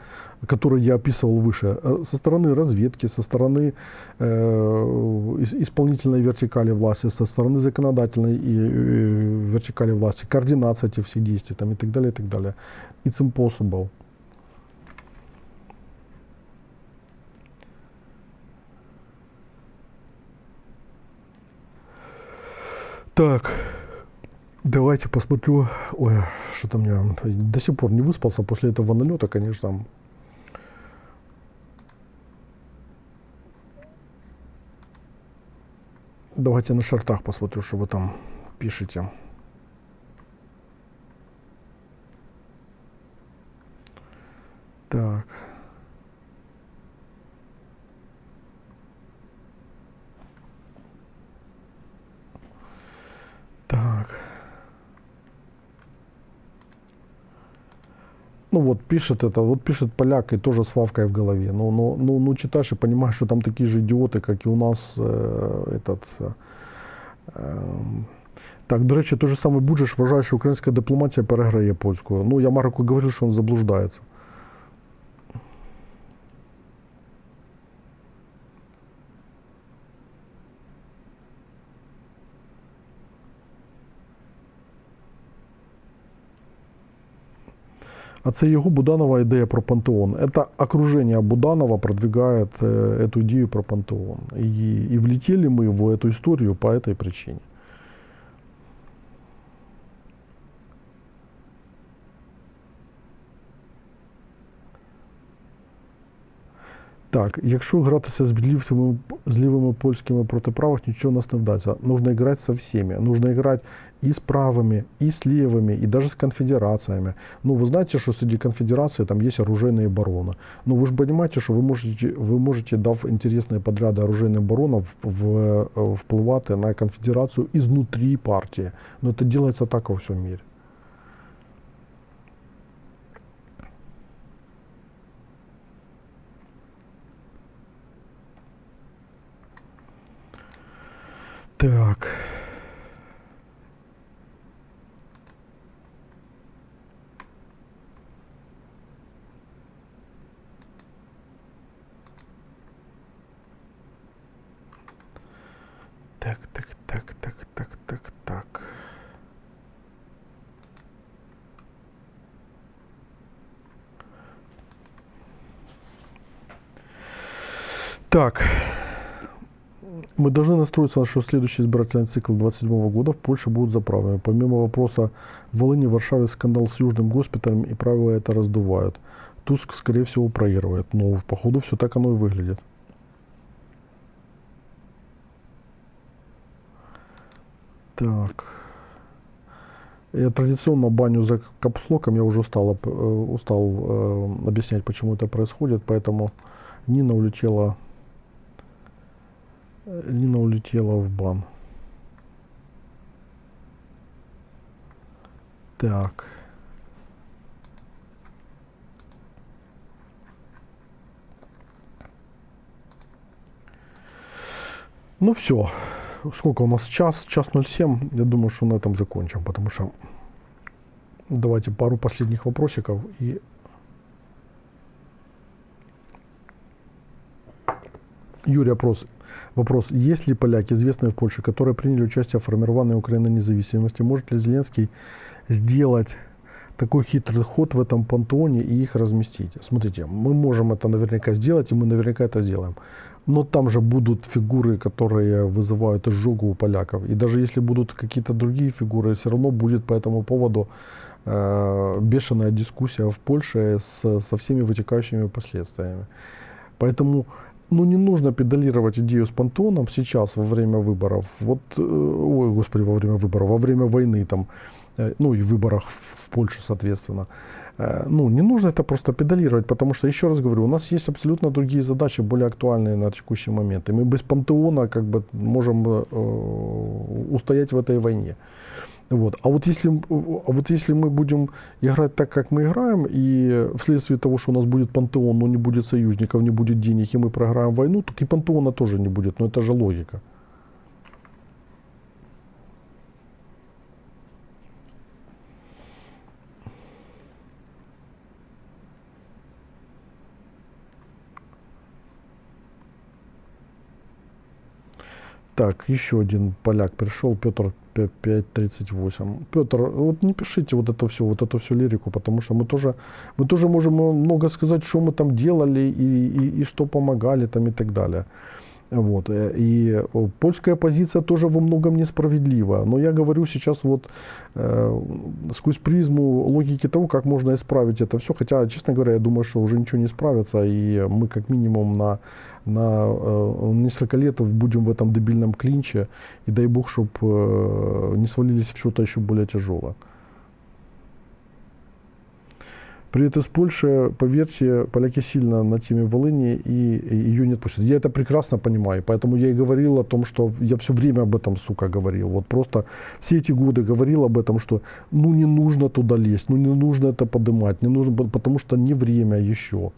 Speaker 1: которые я описывал выше, со стороны разведки, со стороны исполнительной вертикали власти, со стороны законодательной вертикали власти, координация этих всех действий там, и так далее, и так далее. It's impossible. Так, давайте посмотрю. Ой, что-то мне до сих пор не выспался после этого налета, конечно. Давайте на шортах посмотрю, что вы там пишете. Так. Так. Ну вот пишет поляк и тоже с Вавкой в голове. Ну читаешь и понимаешь, что там такие же идиоты, как и у нас Так, до речі, той же самий Буджиш вважає, що українська дипломатія переграє польську. Ну, я Марку говорив, що він заблуждається. А це його Буданова ідея про пантеон. Это окружение Буданова продвигает эту идею про пантеон. И влетели мы в эту историю по этой причине. Так, якщо гратися з лівими польськими проти правих, нічого у нас не вдасться. Нужно играть со всеми. Нужно играть и с правыми, и с левыми, и даже с конфедерациями. Ну, вы знаете, что среди конфедерации там есть оружейные бароны. Ну, вы же понимаете, что вы можете, дав интересные подряды оружейным баронам, впливати на конфедерацию изнутри партии. Но это делается так во всем мире. Так. Так. Так. Мы должны настроиться, что следующий избирательный цикл 2027 года в Польше будут за правыми. Помимо вопроса в Волыни, в Варшаве скандал с Южным госпиталем, и правые это раздувают. Туск, скорее всего, проигрывает. Но, походу, все так оно и выглядит. Так. Я традиционно баню за капслоком, я уже устал объяснять, почему это происходит, поэтому Нина улетела в бан. Так. Ну все. Сколько у нас? Час 07. Я думаю, что на этом закончим, потому что давайте пару последних вопросиков и Юрий, вопрос. Есть ли поляки, известные в Польше, которые приняли участие в формировании Украины независимости? Может ли Зеленский сделать такой хитрый ход в этом пантеоне и их разместить? Смотрите, мы можем это наверняка сделать, и мы наверняка это сделаем. Но там же будут фигуры, которые вызывают изжогу у поляков. И даже если будут какие-то другие фигуры, все равно будет по этому поводу бешеная дискуссия в Польше со всеми вытекающими последствиями. Поэтому не нужно педалировать идею с пантеоном сейчас во время выборов. Во время войны там, и выборах в Польше, соответственно. Не нужно это просто педалировать, потому что, еще раз говорю, у нас есть абсолютно другие задачи, более актуальные на текущий момент. И мы без пантеона можем устоять в этой войне. Вот. А вот если мы будем играть так, как мы играем, и вследствие того, что у нас будет пантеон, но не будет союзников, не будет денег, и мы проиграем войну, так и пантеона тоже не будет. Но это же логика. Так, еще один поляк пришел, Петр 538. Петр, вот не пишите вот эту всю лирику, потому что мы тоже можем много сказать, что мы там делали и что помогали там и так далее. Вот. И польская позиция тоже во многом несправедлива. Но я говорю сейчас сквозь призму логики того, как можно исправить это все. Хотя, честно говоря, я думаю, что уже ничего не справится. И мы как минимум на несколько лет будем в этом дебильном клинче. И дай бог, чтобы не свалились в что-то еще более тяжелое. Привет из Польши. Поверьте, поляки сильно на теме Волыни, и ее не отпустят. Я это прекрасно понимаю, поэтому я и говорил о том, что я все время об этом, говорил. Вот просто все эти годы говорил об этом, что не нужно туда лезть, не нужно это поднимать, не нужно, потому что не время еще.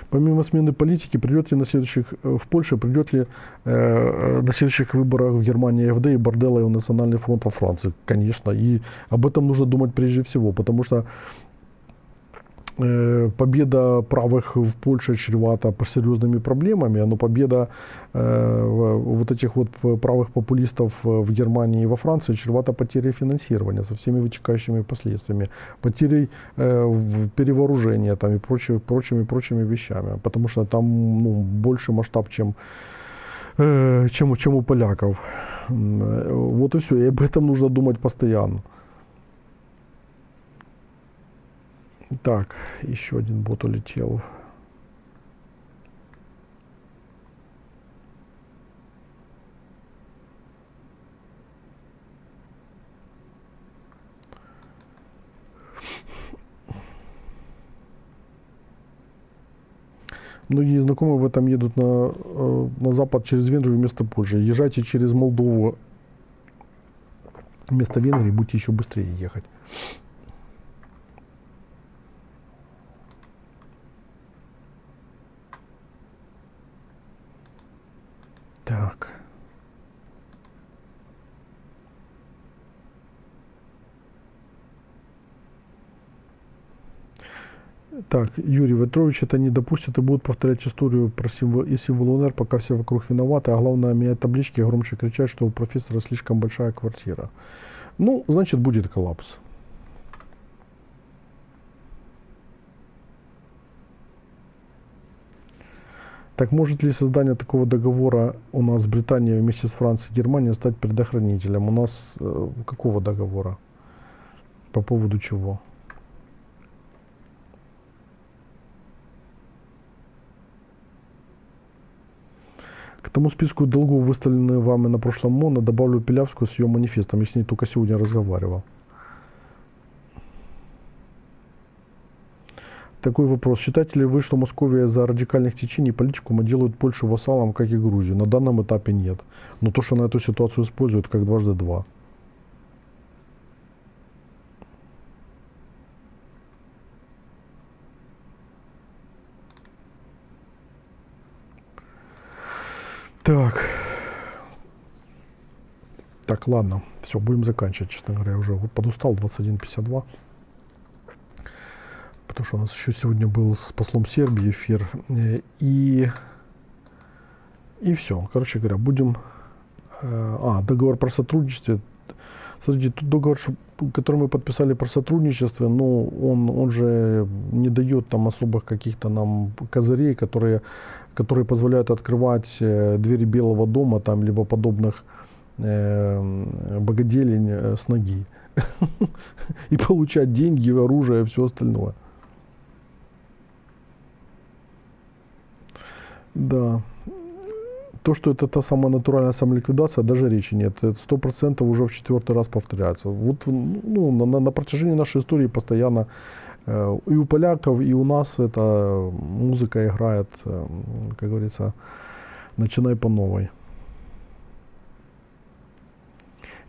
Speaker 1: Помимо смены политики, придет ли в Польше придет ли на следующих выборах в Германии АфД и Борделла и Национальный фронт во Франции? Конечно. И об этом нужно думать прежде всего, потому что победа правых в Польше чревата серьезными проблемами, но победа вот этих правых популистов в Германии и во Франции чревата потерей финансирования со всеми вытекающими последствиями, потерей перевооружения там, и прочими вещами, потому что там больше масштаб, чем у поляков. Вот и все. И об этом нужно думать постоянно. Так, еще один бот улетел. Многие знакомые в этом едут на запад через Венгрию вместо Польши. Езжайте через Молдову вместо Венгрии, будете еще быстрее ехать. Так. Так, Юрий Ветрович это не допустит и будут повторять историю про символ УНР, пока все вокруг виноваты, а главное менять таблички и громче кричать, что у профессора слишком большая квартира. Ну, значит, будет коллапс. Так может ли создание такого договора у нас с Британией вместе с Францией и Германией стать предохранителем? У нас какого договора? По поводу чего? К тому списку долгов, выставленных вами на прошлом МОНа, добавлю Пилявскую с ее манифестом. Я с ней только сегодня разговаривал. Такой вопрос. Считаете ли вы, что Московия за радикальных течений политикума делает Польшу вассалом, как и Грузию? На данном этапе нет. Но то, что на эту ситуацию используют, как дважды два. Так, ладно, все, будем заканчивать, честно говоря, я уже подустал, 21:52. Потому что у нас еще сегодня был с послом Сербии эфир. И все, короче говоря, будем... договор про сотрудничество. Смотрите, тут договор, который мы подписали про сотрудничество, но он же не дает там особых каких-то нам козырей, которые позволяют открывать двери Белого дома, там, либо подобных богадельень с ноги. И получать деньги, оружие и все остальное. Да. То, что это та самая натуральная самоликвидация, даже речи нет. Это 100% уже в 4-й раз повторяется. Вот на протяжении нашей истории постоянно и у поляков, и у нас эта музыка играет, как говорится, начинай по новой.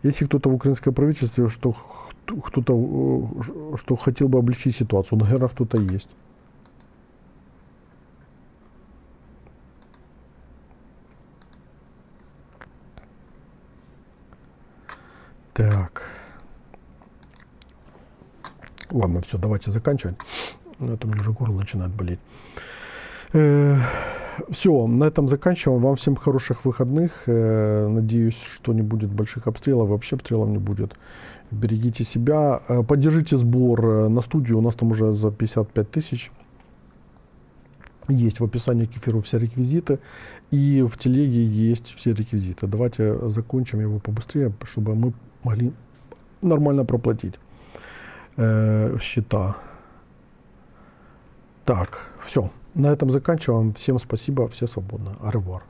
Speaker 1: Если кто-то в украинском правительстве, что хотел бы облегчить ситуацию, наверное, кто-то есть. Так. Ладно, все, давайте заканчивать. Это у меня уже горло начинает болеть. Все, на этом заканчиваем. Вам всем хороших выходных. Надеюсь, что не будет больших обстрелов. Вообще обстрелов не будет. Берегите себя. Поддержите сбор на студию. У нас там уже за 55 тысяч. Есть в описании к эфиру все реквизиты. И в телеге есть все реквизиты. Давайте закончим его побыстрее, чтобы мы могли нормально проплатить счета. Так, все. На этом заканчиваем. Всем спасибо, все свободны. Au revoir.